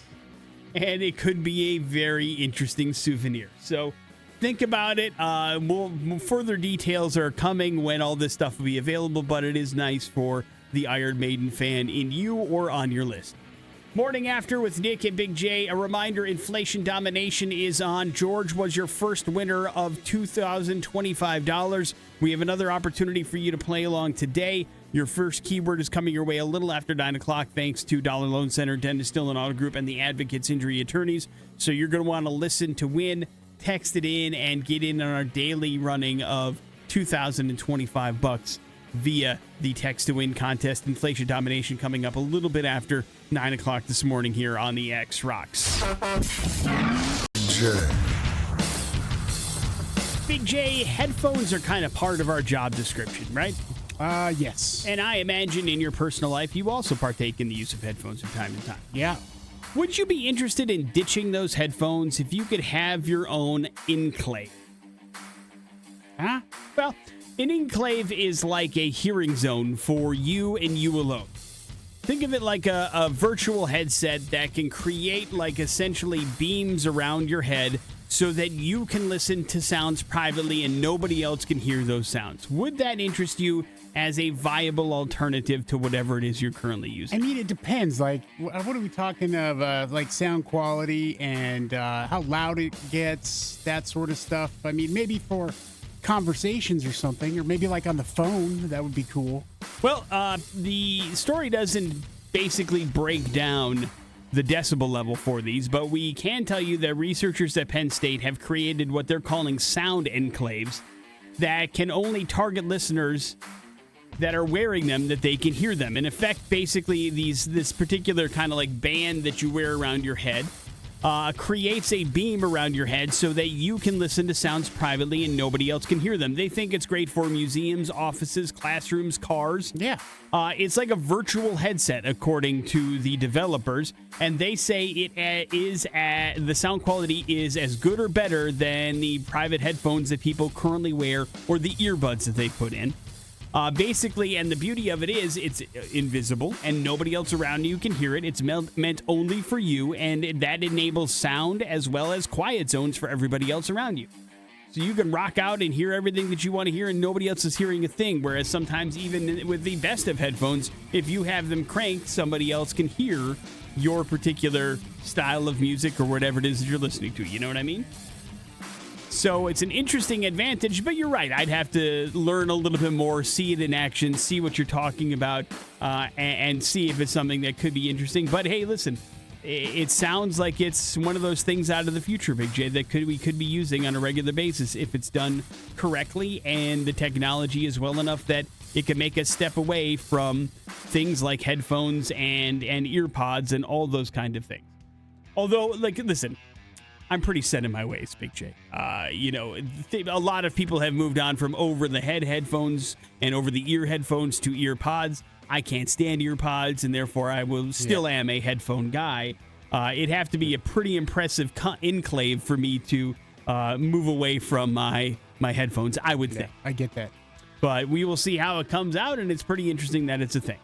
And it could be a very interesting souvenir. So think about it. Further details are coming when all this stuff will be available, but it is nice for the Iron Maiden fan in you or on your list. Morning After with Nick and Big J. A reminder, Inflation Domination is on. George was your first winner of $2,025. We have another opportunity for you to play along today. Your first keyword is coming your way a little after 9 o'clock, thanks to Dollar Loan Center, Dentist Dillon Auto Group, and the Advocates Injury Attorneys. So you're going to want to listen to win, text it in, and get in on our daily running of $2,025 via the Text to Win contest. Inflation Domination coming up a little bit after 9 o'clock this morning here on the X Rocks. Big J, headphones are kind of part of our job description, right? Yes. And I imagine in your personal life, you also partake in the use of headphones from time to time. Yeah. Would you be interested in ditching those headphones if you could have your own enclave? Huh? Well, an enclave is like a hearing zone for you and you alone. Think of it like a virtual headset that can create essentially beams around your head so that you can listen to sounds privately and nobody else can hear those sounds. Would that interest you as a viable alternative to whatever it is you're currently using? I mean, it depends. What are we talking of? Sound quality and how loud it gets, that sort of stuff. I mean, maybe for conversations or something, or maybe on the phone, that would be cool. Well, the story doesn't basically break down the decibel level for these, but we can tell you that researchers at Penn State have created what they're calling sound enclaves that can only target listeners that are wearing them, that they can hear them. In effect, basically, this particular kind of band that you wear around your head creates a beam around your head so that you can listen to sounds privately and nobody else can hear them. They think it's great for museums, offices, classrooms, cars. Yeah. It's like a virtual headset, according to the developers, and they say the sound quality is as good or better than the private headphones that people currently wear or the earbuds that they put in. Basically, and the beauty of it is it's invisible and nobody else around you can hear it. It's meant only for you, and that enables sound as well as quiet zones for everybody else around you. So you can rock out and hear everything that you want to hear and nobody else is hearing a thing, whereas sometimes even with the best of headphones, if you have them cranked, somebody else can hear your particular style of music or whatever it is that you're listening to. You know what I mean? So it's an interesting advantage, but you're right. I'd have to learn a little bit more, see it in action, see what you're talking about, and see if it's something that could be interesting. But hey, listen, it sounds like it's one of those things out of the future, Big J, that we could be using on a regular basis if it's done correctly and the technology is well enough that it can make us step away from things like headphones and ear pods and all those kind of things. Although, listen, I'm pretty set in my ways, Big J. A lot of people have moved on from over-the-head headphones and over-the-ear headphones to ear pods. I can't stand ear pods, and therefore I still am a headphone guy. It'd have to be a pretty impressive enclave for me to move away from my headphones, I would think. I get that. But we will see how it comes out, and it's pretty interesting that it's a thing.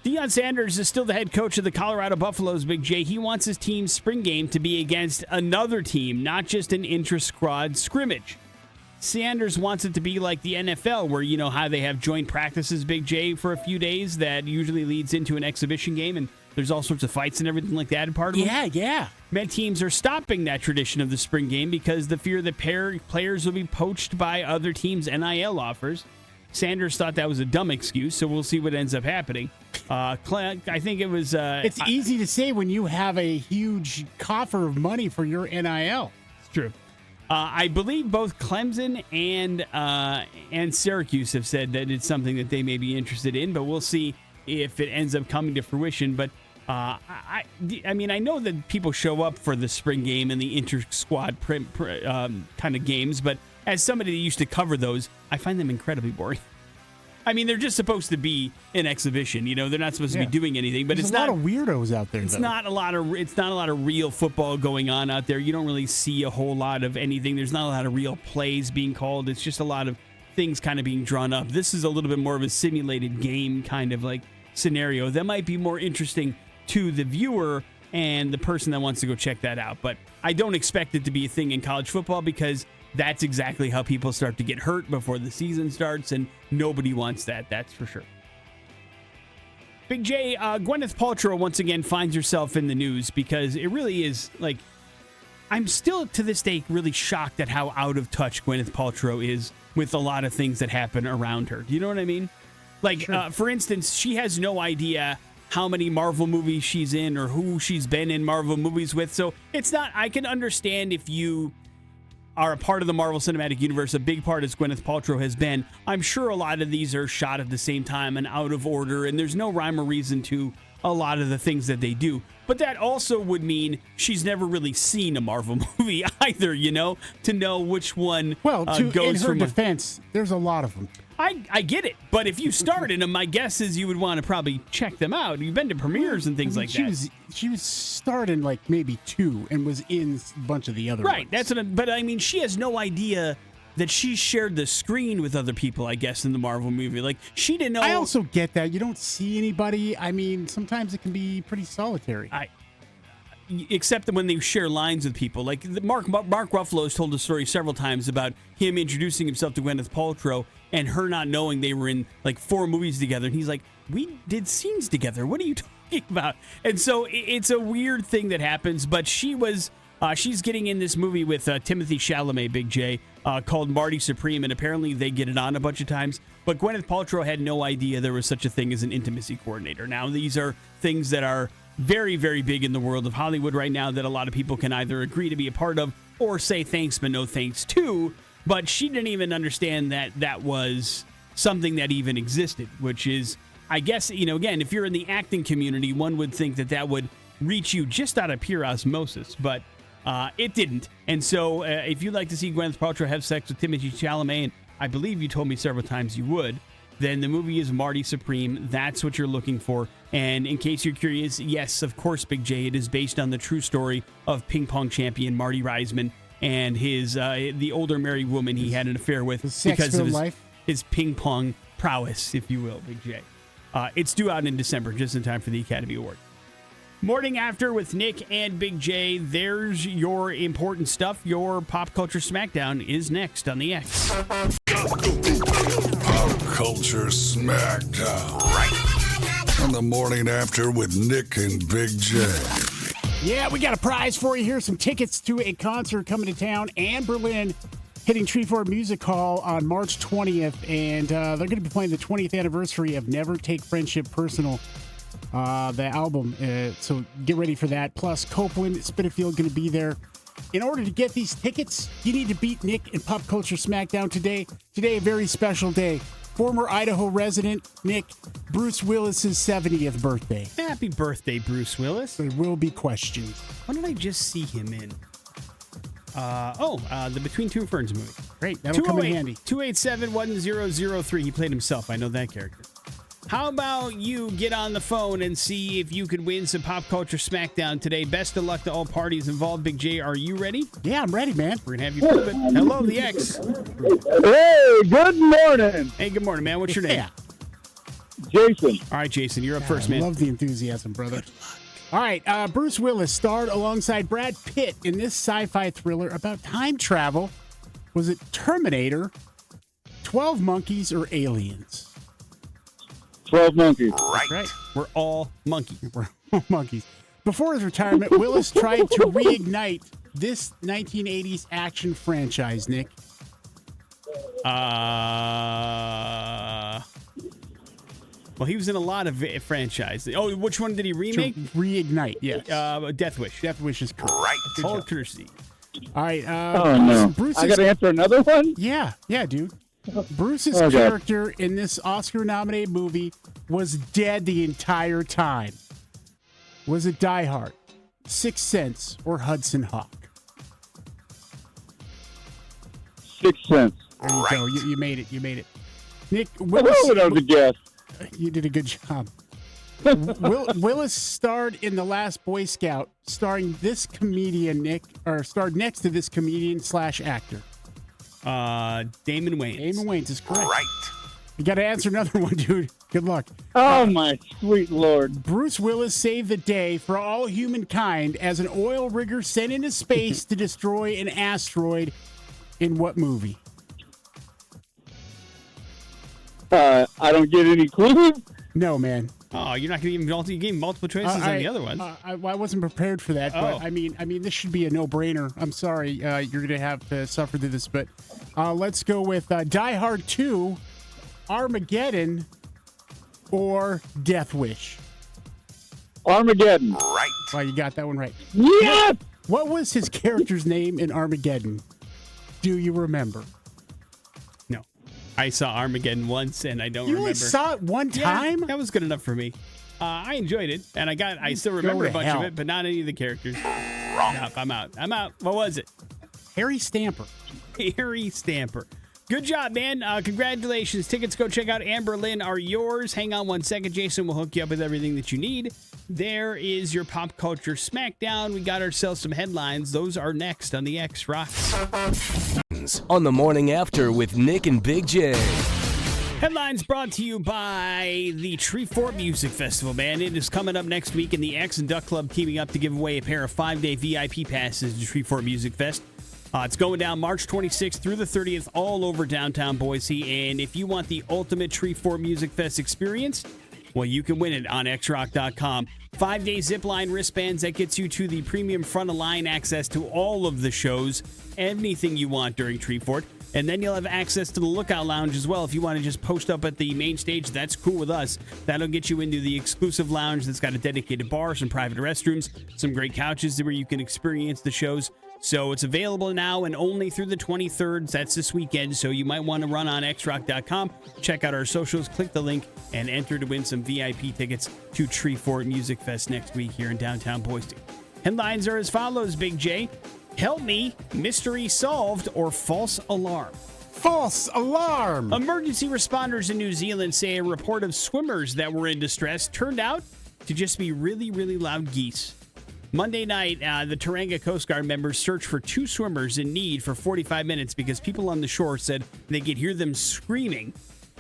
Deion Sanders is still the head coach of the Colorado Buffaloes, Big J. He wants his team's spring game to be against another team, not just an intra-squad scrimmage. Sanders wants it to be like the NFL, where you know how they have joint practices, Big J, for a few days that usually leads into an exhibition game, and there's all sorts of fights and everything like that in part of them. Yeah. Met teams are stopping that tradition of the spring game because the fear that players will be poached by other teams' NIL offers. Sanders thought that was a dumb excuse, so we'll see what ends up happening. I think it was... it's easy to say when you have a huge coffer of money for your NIL. It's true. I believe both Clemson and Syracuse have said that it's something that they may be interested in, but we'll see if it ends up coming to fruition. But I mean, I know that people show up for the spring game and the inter-squad kind of games, but as somebody that used to cover those, I find them incredibly boring. I mean, they're just supposed to be an exhibition. You know, they're not supposed to be doing anything. But There's it's not a lot of weirdos out there. It's not a lot of real football going on out there. You don't really see a whole lot of anything. There's not a lot of real plays being called. It's just a lot of things kind of being drawn up. This is a little bit more of a simulated game kind of like scenario that might be more interesting to the viewer and the person that wants to go check that out. But I don't expect it to be a thing in college football because that's exactly how people start to get hurt before the season starts, and nobody wants that, that's for sure. Big J, Gwyneth Paltrow once again finds herself in the news because it really is, like, I'm still to this day really shocked at how out of touch Gwyneth Paltrow is with a lot of things that happen around her. Do you know what I mean? Like, sure. For instance, she has no idea how many Marvel movies she's in or who she's been in Marvel movies with, so it's not, I can understand if you are a part of the Marvel Cinematic Universe, a big part as Gwyneth Paltrow has been. I'm sure a lot of these are shot at the same time and out of order, and there's no rhyme or reason to a lot of the things that they do. But that also would mean she's never really seen a Marvel movie either, you know, to know which one goes in her from defense, there's a lot of them. I get it, but if you start in them, my guess is you would want to probably check them out. You've been to premieres and things like that. She was starting like maybe 2 and was in a bunch of the other ones. Right, but I mean, she has no idea that she shared the screen with other people, I guess, in the Marvel movie. Like, she didn't know. I also get that. You don't see anybody. I mean, sometimes it can be pretty solitary. Except when they share lines with people. Like, Mark Ruffalo has told a story several times about him introducing himself to Gwyneth Paltrow and her not knowing they were in, like, 4 movies together. And he's like, we did scenes together. What are you talking about? And so it's a weird thing that happens. But she's getting in this movie with Timothée Chalamet, Big J, called Marty Supreme. And apparently they get it on a bunch of times. But Gwyneth Paltrow had no idea there was such a thing as an intimacy coordinator. Now, these are things that are very, very big in the world of Hollywood right now that a lot of people can either agree to be a part of or say thanks but no thanks to. But she didn't even understand that that was something that even existed, which is, I guess, you know, again, if you're in the acting community, one would think that that would reach you just out of pure osmosis, but it didn't. And so if you'd like to see Gwyneth Paltrow have sex with Timothée Chalamet, and I believe you told me several times you would, then the movie is Marty Supreme. That's what you're looking for. And in case you're curious, yes, of course, Big J, it is based on the true story of ping pong champion Marty Reisman and his the older married woman he had an affair with because of his ping pong prowess, if you will, Big J. It's due out in December, just in time for the Academy Award. Morning After with Nick and Big J. There's your important stuff. Your Pop Culture Smackdown is next on the X. Pop Culture Smackdown. Right. On the Morning After with Nick and Big J. Yeah, we got a prize for you here. Some tickets to a concert coming to town and Berlin, hitting Treefort Music Hall on March 20th. And they're going to be playing the 20th anniversary of Never Take Friendship Personal, the album. So get ready for that. Plus, Copeland, Spitalfield going to be there. In order to get these tickets, you need to beat Nick in Pop Culture Smackdown today. Today, a very special day. Former Idaho resident, Nick, Bruce Willis's 70th birthday. Happy birthday, Bruce Willis. There will be questions. What did I just see him in? The Between Two Ferns movie. Great, that'll come in handy. 287-1003. He played himself. I know that character. How about you get on the phone and see if you could win some Pop Culture Smackdown today? Best of luck to all parties involved. Big J, are you ready? Yeah, I'm ready, man. We're going to have you prove it. Hello, the X. Hey, good morning. Hey, good morning, man. What's your name? Yeah. Jason. All right, Jason, you're up first, man. I love the enthusiasm, brother. All right, Bruce Willis starred alongside Brad Pitt in this sci-fi thriller about time travel. Was it Terminator, 12 Monkeys, or Aliens? 12 Monkeys. Right. We're all monkeys. We're all monkeys. Before his retirement, Willis tried to reignite this 1980s action franchise, Nick. Well, he was in a lot of franchises. Oh, which one did he remake? Reignite, yes. Death Wish. Death Wish is correct. Right. All courtesy. All right. Oh, no. Bruce's, I got to answer another one? Yeah, dude. Bruce's Okay. character in this Oscar-nominated movie was dead the entire time. Was it Die Hard, Sixth Sense, or Hudson Hawk? Sixth Sense. There you go. You made it. You made it. Nick, Oh, that was a guess. you did a good job. Willis starred in The Last Boy Scout, starring this comedian, Nick, or starred next to this comedian / actor. Damon Wayans. Damon Wayans is correct. Right. You got to answer another one, dude. Good luck. Oh, my sweet Lord. Bruce Willis saved the day for all humankind as an oil rigger sent into space to destroy an asteroid. In what movie? I don't get any clues. No, man. Oh, you're not going to give multiple. You gave multiple choices on the other ones. I wasn't prepared for that, but I mean, this should be a no-brainer. I'm sorry, you're going to have to suffer through this, but let's go with Die Hard 2, Armageddon, or Death Wish. Armageddon. Right. Oh, you got that one right. Yes! What was his character's name in Armageddon? Do you remember? No. I saw Armageddon once, and I don't You remember. only saw it one time? Yeah, that was good enough for me. I enjoyed it, and I still remember a bunch of it, but not any of the characters. Nope, I'm out. What was it? Harry Stamper. Harry Stamper. Good job, man. Congratulations. Tickets, go check out Amber Lynn, are yours. Hang on one second. Jason will hook you up with everything that you need. There is your Pop Culture Smackdown. We got ourselves some headlines. Those are next on the X Rocks. On the morning after with Nick and Big J. Headlines brought to you by the Treefort Music Festival, man. It is coming up next week, and the X and Duck Club teaming up to give away a pair of 5-day VIP passes to Treefort Music Fest. It's going down March 26th through the 30th all over downtown Boise, and if you want the ultimate Treefort Music Fest experience, well, you can win it on xrock.com. 5-day zipline wristbands that gets you to the premium front-of-line access to all of the shows, anything you want during Treefort. And then you'll have access to the Lookout Lounge as well. If you want to just post up at the main stage, that's cool with us. That'll get you into the exclusive lounge that's got a dedicated bar, some private restrooms, some great couches where you can experience the shows. So it's available now and only through the 23rd. That's this weekend, so you might want to run on xrock.com, check out our socials, click the link, and enter to win some VIP tickets to Treefort Music Fest next week here in downtown Boise. Headlines are as follows, Big J. Help me, mystery solved, or false alarm. False alarm! Emergency responders in New Zealand say a report of swimmers that were in distress turned out to just be really, really loud geese. Monday night, the Tauranga Coast Guard members searched for 2 swimmers in need for 45 minutes because people on the shore said they could hear them screaming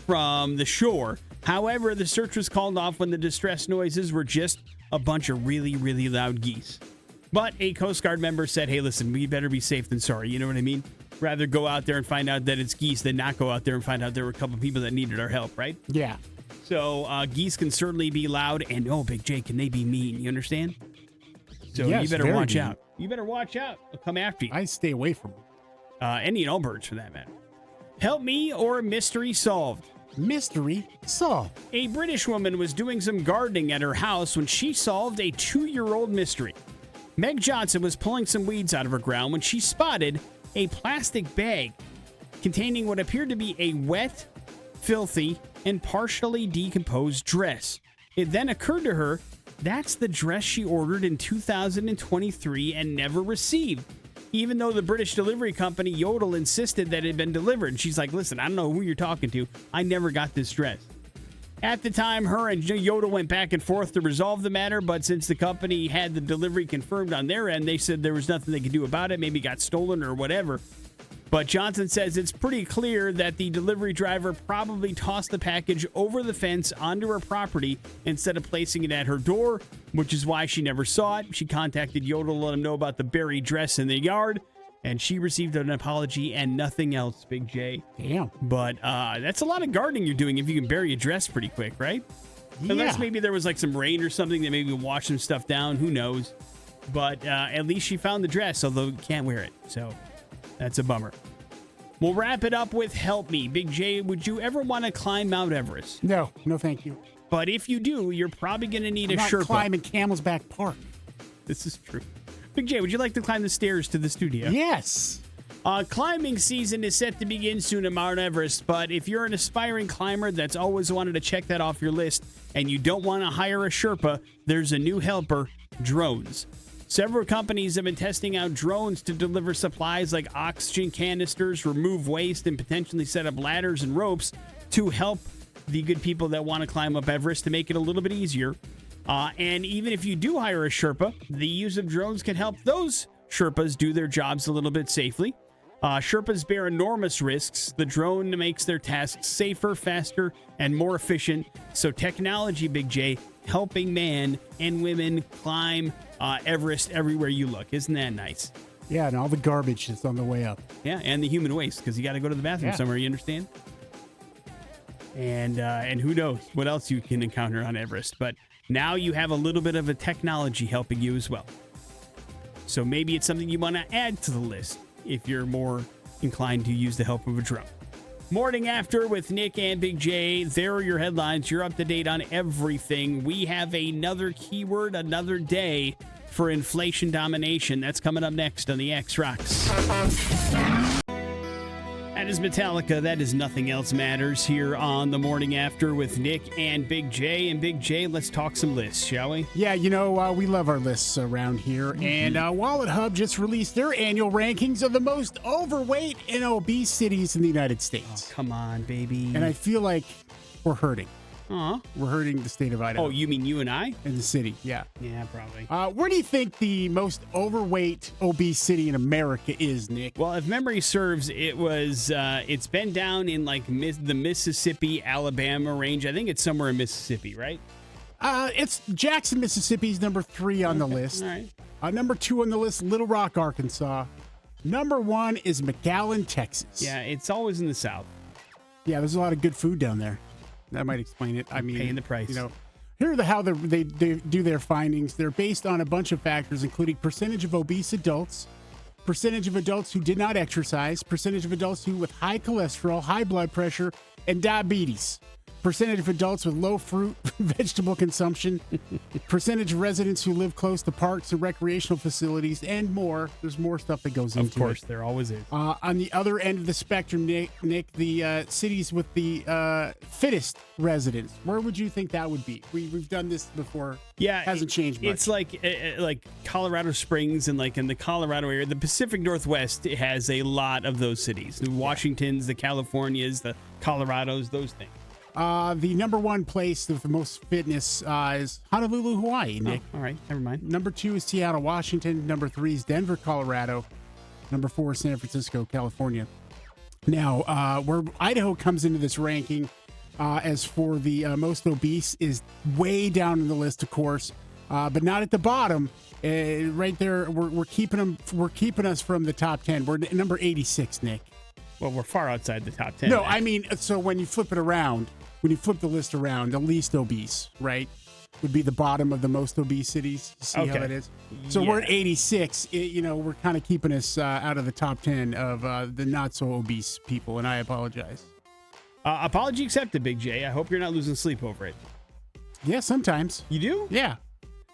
from the shore. However, the search was called off when the distress noises were just a bunch of really, really loud geese. But a Coast Guard member said, hey, listen, we better be safe than sorry. You know what I mean? Rather go out there and find out that it's geese than not go out there and find out there were a couple people that needed our help, right? Yeah. So geese can certainly be loud, and Big J, can they be mean? You understand? So yes, you better very watch mean. out. You better watch out. They'll come after you. I stay away from them. Any and all birds, for that matter. Help me or mystery solved. Mystery solved. A British woman was doing some gardening at her house when she solved a 2-year-old mystery. Meg Johnson was pulling some weeds out of her ground when she spotted a plastic bag containing what appeared to be a wet, filthy, and partially decomposed dress. It then occurred to her that's the dress she ordered in 2023 and never received, even though the British delivery company Yodel insisted that it had been delivered. She's like, listen, I don't know who you're talking to. I never got this dress. At the time, her and Yodel went back and forth to resolve the matter, but since the company had the delivery confirmed on their end, they said there was nothing they could do about it. Maybe it got stolen or whatever. But Johnson says it's pretty clear that the delivery driver probably tossed the package over the fence onto her property instead of placing it at her door, which is why she never saw it. She contacted Yodel to let him know about the buried dress in the yard, and she received an apology and nothing else, Big J. Damn. But that's a lot of gardening you're doing if you can bury a dress pretty quick, right? Yeah. Unless maybe there was like some rain or something that maybe washed some stuff down. Who knows? But at least she found the dress, although you can't wear it. So that's a bummer. We'll wrap it up with Help Me. Big J, would you ever want to climb Mount Everest? No, thank you. But if you do, you're probably going to need I'm a not Sherpa. climbing Camel's Back Park. This is true. Big J, would you like to climb the stairs to the studio? Yes. Climbing season is set to begin soon at Mount Everest, but if you're an aspiring climber that's always wanted to check that off your list and you don't want to hire a Sherpa, there's a new helper, drones. Several companies have been testing out drones to deliver supplies like oxygen canisters, remove waste, and potentially set up ladders and ropes to help the good people that want to climb up Everest to make it a little bit easier. And even if you do hire a Sherpa, the use of drones can help those Sherpas do their jobs a little bit safely. Sherpas bear enormous risks. The drone makes their tasks safer, faster, and more efficient. So technology, Big J, helping man and women climb Everest everywhere you look. Isn't that nice? Yeah, and all the garbage that's on the way up. Yeah, and the human waste, because you got to go to the bathroom somewhere, you understand? And who knows what else you can encounter on Everest. But now you have a little bit of a technology helping you as well. So maybe it's something you want to add to the list if you're more inclined to use the help of a drone. Morning After with Nick and Big J. There are your headlines. You're up to date on everything. We have another keyword, another day for inflation domination. That's coming up next on the X Rocks. That is Metallica. That is Nothing Else Matters here on the Morning After with Nick and Big J. And Big J, let's talk some lists, shall we? Yeah, we love our lists around here. And Wallet Hub just released their annual rankings of the most overweight and obese cities in the United States. Oh, come on, baby. And I feel like we're hurting. Aw. We're hurting the state of Idaho. Oh, you mean you and I? In the city, yeah. Yeah, probably. Where do you think the most overweight, obese city in America is, Nick? Well, if memory serves, it's been down in like the Mississippi, Alabama range. I think it's somewhere in Mississippi, right? It's Jackson, Mississippi's number 3 on the list. All right. Number 2 on the list, Little Rock, Arkansas. Number 1 is McAllen, Texas. Yeah, it's always in the South. Yeah, there's a lot of good food down there. That might explain it. I mean, paying the price. Here are how they do their findings. They're based on a bunch of factors, including percentage of obese adults, percentage of adults who did not exercise, percentage of adults who with high cholesterol, high blood pressure, and diabetes, percentage of adults with low fruit, vegetable consumption, percentage of residents who live close to parks and recreational facilities, and more. There's more stuff that goes into it. Of course, there always is. On the other end of the spectrum, Nick, the cities with the fittest residents, where would you think that would be? We've done this before. Yeah, hasn't changed much. It's like Colorado Springs and like in the Colorado area, the Pacific Northwest has a lot of those cities. The Washingtons, the Californias, the Colorados, those things. The number 1 place with the most fitness is Honolulu, Hawaii, Nick. Oh, all right, never mind. Number 2 is Seattle, Washington. Number 3 is Denver, Colorado. Number 4 is San Francisco, California. Now, where Idaho comes into this ranking as for the most obese is way down in the list, of course, but not at the bottom. Right there, we're keeping us from the top 10. We're number 86, Nick. Well, we're far outside the top 10. No, I mean, so when you flip it around, when you flip the list around, the least obese, right, would be the bottom of the most obese cities. You see how that is? So we're at 86. We're kind of keeping us out of the top 10 of the not so obese people, and I apologize. Apology accepted, Big J. I hope you're not losing sleep over it. Yeah, sometimes. You do? Yeah.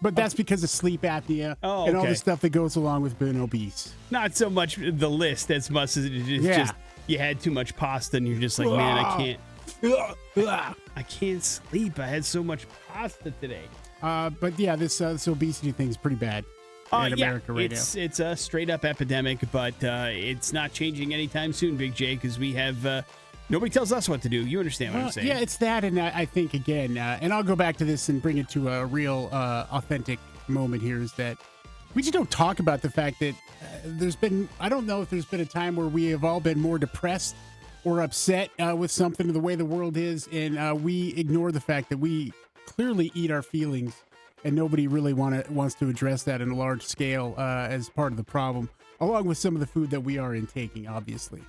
But that's because of sleep apnea and all the stuff that goes along with being obese. Not so much the list as much as it's just you had too much pasta and you're just like, man, I can't sleep. I had so much pasta today. But yeah, this obesity thing is pretty bad in America right now. It's a straight up epidemic, but it's not changing anytime soon, Big J, because we have nobody tells us what to do. You understand what I'm saying? Yeah, it's that, and I think again, and I'll go back to this and bring it to a real authentic moment here, is that we just don't talk about the fact that I don't know if there's been a time where we have all been more depressed or upset with something, the way the world is, and we ignore the fact that we clearly eat our feelings, and nobody really wants to address that in a large scale as part of the problem, along with some of the food that we are intaking, obviously.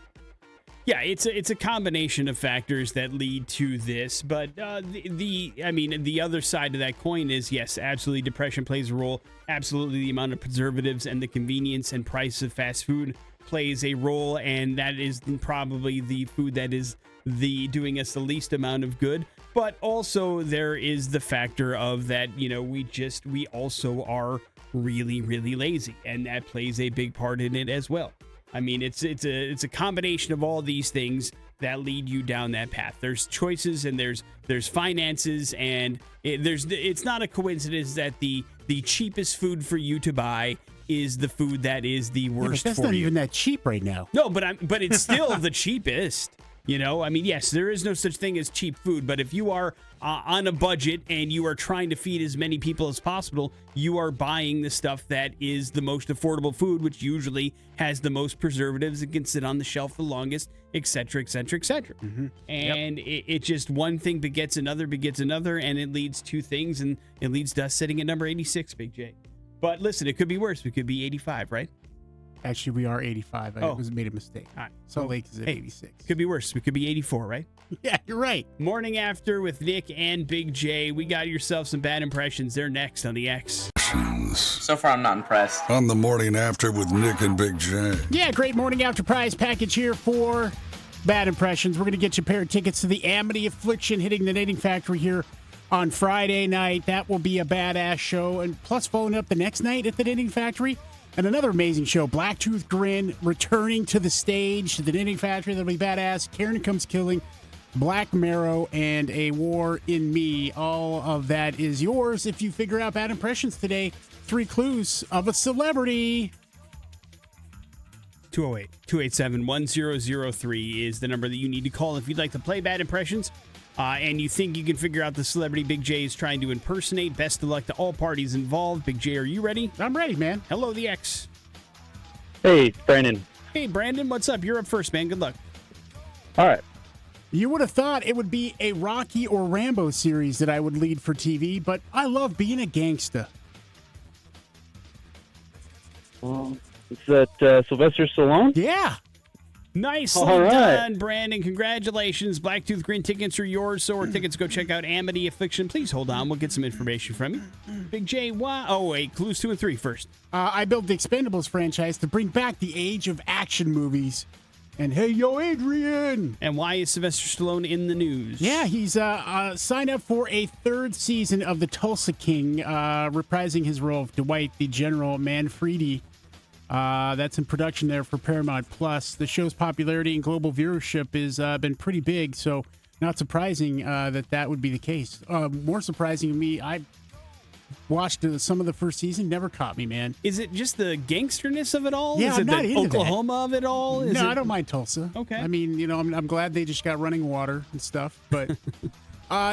Yeah, it's a combination of factors that lead to this, but the other side of that coin is, yes, absolutely, depression plays a role. Absolutely, the amount of preservatives and the convenience and price of fast food plays a role, and that is probably the food that is doing us the least amount of good. But also there is the factor of that, we also are really, really lazy, and that plays a big part in it as well. I mean, it's a combination of all these things that lead you down that path. There's choices and there's finances, and it's not a coincidence that the cheapest food for you to buy is the food that is the worst but that's for not you. even that cheap right now. No, but it's still the cheapest. I mean, yes, there is no such thing as cheap food, but if you are on a budget and you are trying to feed as many people as possible, you are buying the stuff that is the most affordable food, which usually has the most preservatives and can sit on the shelf the longest, et cetera, et cetera, et cetera. Mm-hmm. And it just one thing begets another, and it leads to things, and it leads to us sitting at number 86, Big J. But listen, it could be worse. We could be 85, right? Actually, we are 85. I made a mistake. All right. Salt Lake is at 86. Could be worse. We could be 84, right? Yeah, you're right. Morning After with Nick and Big J. We got yourself some bad impressions. They're next on the X. So far, I'm not impressed. On the Morning After with Nick and Big J. Yeah, great morning after prize package here for Bad Impressions. We're going to get you a pair of tickets to the Amity Affliction hitting the Knitting Factory here on Friday night. That will be a badass show. And plus, following up the next night at the Knitting Factory, and another amazing show, Blacktooth Grin, returning to the stage, to the Knitting Factory. That'll be badass. Karen Comes Killing, Black Marrow, and A War in Me. All of that is yours if you figure out bad impressions today. 3 clues of a celebrity. 208-287-1003 is the number that you need to call if you'd like to play bad impressions. And you think you can figure out the celebrity Big J is trying to impersonate. Best of luck to all parties involved. Big J, are you ready? I'm ready, man. Hello, the X. Hey, Brandon. Hey, Brandon, what's up? You're up first, man. Good luck. All right. You would have thought it would be a Rocky or Rambo series that I would lead for TV, but I love being a gangsta. Is that Sylvester Stallone? Yeah. Nicely All right. done, Brandon. Congratulations. Blacktooth Grin tickets are yours. So are tickets. Go check out Amity Affliction. Please hold on. We'll get some information from you. Big J, why? Oh, wait. Clues 2 and 3 first. I built the Expendables franchise to bring back the age of action movies. And hey, yo, Adrian! And why is Sylvester Stallone in the news? Yeah, he's signed up for a 3rd season of The Tulsa King, reprising his role of Dwight the General Manfredi. That's in production there for Paramount Plus. The show's popularity and global viewership has been pretty big, so not surprising that would be the case. More surprising to me, I watched some of the first season, never caught me, man. Is it just the gangsterness of it all? Yeah, is it I'm not the into Oklahoma of it all? I don't mind Tulsa. Okay. I mean, I'm glad they just got running water and stuff, but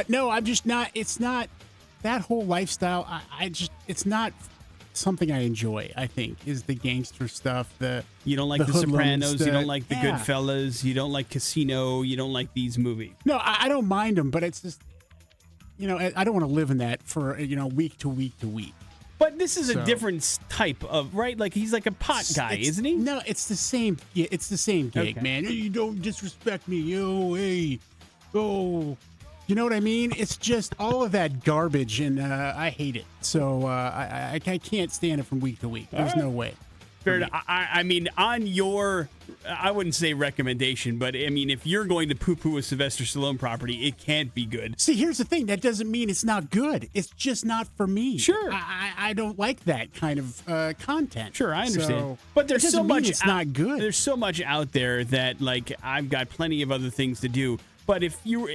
no, I'm just not. It's not that whole lifestyle. It's not something I enjoy. I think is the gangster stuff. You don't like the hoodlums, Sopranos. You don't like the Goodfellas. You don't like Casino. You don't like these movies. No, I don't mind them, but it's just, I don't want to live in that for week to week to week. But this is a different type of, right? Like he's like a pot guy, isn't he? No, it's the same. Yeah, it's the same gig, man. You don't disrespect me. Hey, oh. You know what I mean? It's just all of that garbage, and I hate it. So I can't stand it from week to week. There's no way. Fair enough. I mean, on your, I wouldn't say recommendation, but I mean, if you're going to poo-poo a Sylvester Stallone property, it can't be good. See, here's the thing. That doesn't mean it's not good. It's just not for me. Sure. I don't like that kind of content. Sure, I understand. So, but there's so much. It's not good. There's so much out there that, like, I've got plenty of other things to do. But if you,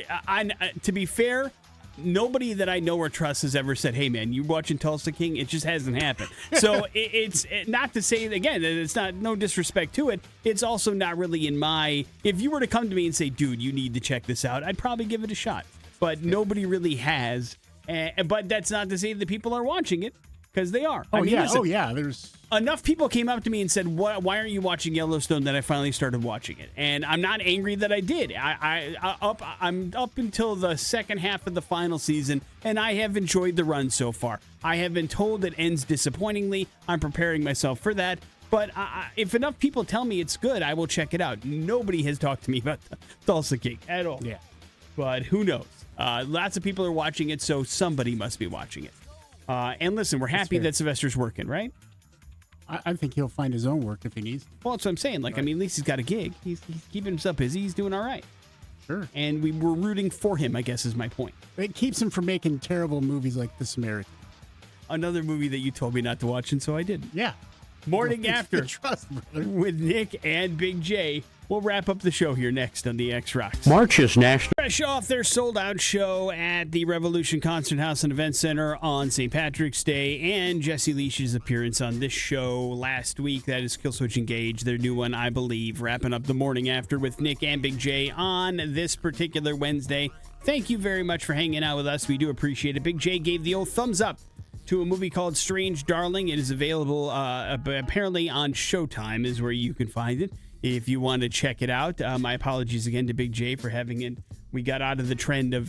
to be fair, nobody that I know or trust has ever said, hey, man, you watching Tulsa King? It just hasn't happened. So it's not to say, again, that it's not, no disrespect to it. It's also not really in my, if you were to come to me and say, dude, you need to check this out, I'd probably give it a shot. But nobody really has. But that's not to say that people are watching it, because they are. Listen, there's enough people came up to me and said, why aren't you watching Yellowstone? That I finally started watching it. And I'm not angry that I did. I'm up until the second half of the final season, and I have enjoyed the run so far. I have been told it ends disappointingly. I'm preparing myself for that. But if enough people tell me it's good, I will check it out. Nobody has talked to me about Tulsa King at all. Yeah. But who knows? Lots of people are watching it, so somebody must be watching it. And listen, we're happy that Sylvester's working, right? I think he'll find his own work if he needs. Well, that's what I'm saying. Like, right. I mean, at least he's got a gig. He's keeping himself busy. He's doing all right. Sure. And we're rooting for him, I guess is my point. It keeps him from making terrible movies like The Samaritan. Another movie that you told me not to watch, and so I didn't. Yeah. Morning After Trust, brother. with Nick and Big J. We'll wrap up the show here next on the X Rocks. March is national. Fresh off their sold-out show at the Revolution Concert House and Event Center on St. Patrick's Day, and Jesse Leash's appearance on this show last week. That is Killswitch Engage, their new one, I believe. Wrapping up the Morning After with Nick and Big J on this particular Wednesday. Thank you very much for hanging out with us. We do appreciate it. Big J gave the old thumbs up to a movie called Strange Darling. It is available apparently on Showtime is where you can find it if you want to check it out. My apologies again to Big J for having it. We got out of the trend of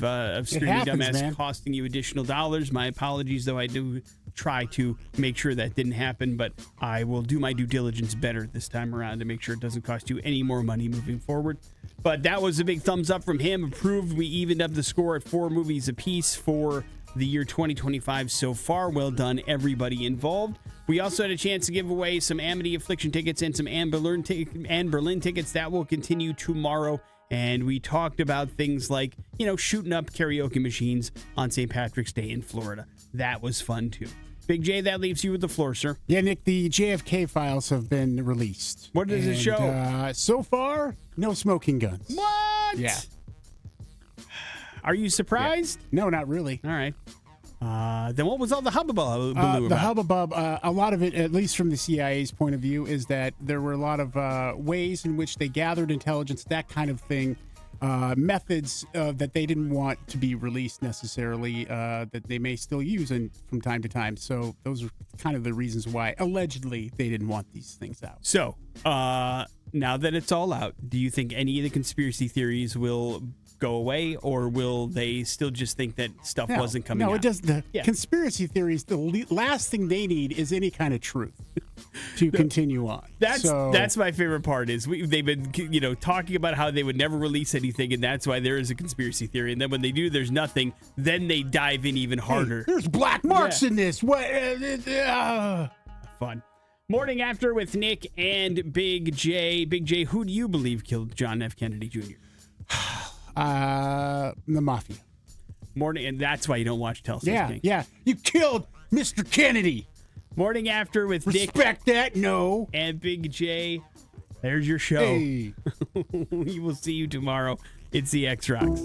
Streaming Dumbass costing you additional dollars. My apologies, though I do try to make sure that didn't happen, but I will do my due diligence better this time around to make sure it doesn't cost you any more money moving forward. But that was a big thumbs up from him. Approved. We evened up the score at 4 movies apiece for the year 2025 so far. Well done, everybody involved. We also had a chance to give away some Amity Affliction tickets and some Anne Berlin tickets. That will continue tomorrow. And we talked about things like, shooting up karaoke machines on St. Patrick's Day in Florida. That was fun, too. Big J, that leaves you with the floor, sir. Yeah, Nick, the JFK files have been released. What does it show? So far, no smoking guns. What? Yeah. Are you surprised? Yeah. No, not really. All right. Then what was all the hubbub about? The hubbub, a lot of it, at least from the CIA's point of view, is that there were a lot of ways in which they gathered intelligence, that kind of thing, methods that they didn't want to be released necessarily, that they may still use from time to time. So those are kind of the reasons why, allegedly, they didn't want these things out. So now that it's all out, do you think any of the conspiracy theories will go away, or will they still just think that stuff wasn't coming out? No, it does. The conspiracy theories, the last thing they need is any kind of truth to continue on. That's my favorite part is they've been talking about how they would never release anything, and that's why there is a conspiracy theory. And then when they do, there's nothing. Then they dive in even harder. Hey, there's black marks in this. What? Fun. Morning After with Nick and Big J. Big J, who do you believe killed John F. Kennedy Jr.? The mafia. Morning, and that's why you don't watch Tulsa King. Yeah. You killed Mr. Kennedy. Morning After with Nick. Respect that, no. And Big J. There's your show. Hey. We will see you tomorrow. It's the X Rocks.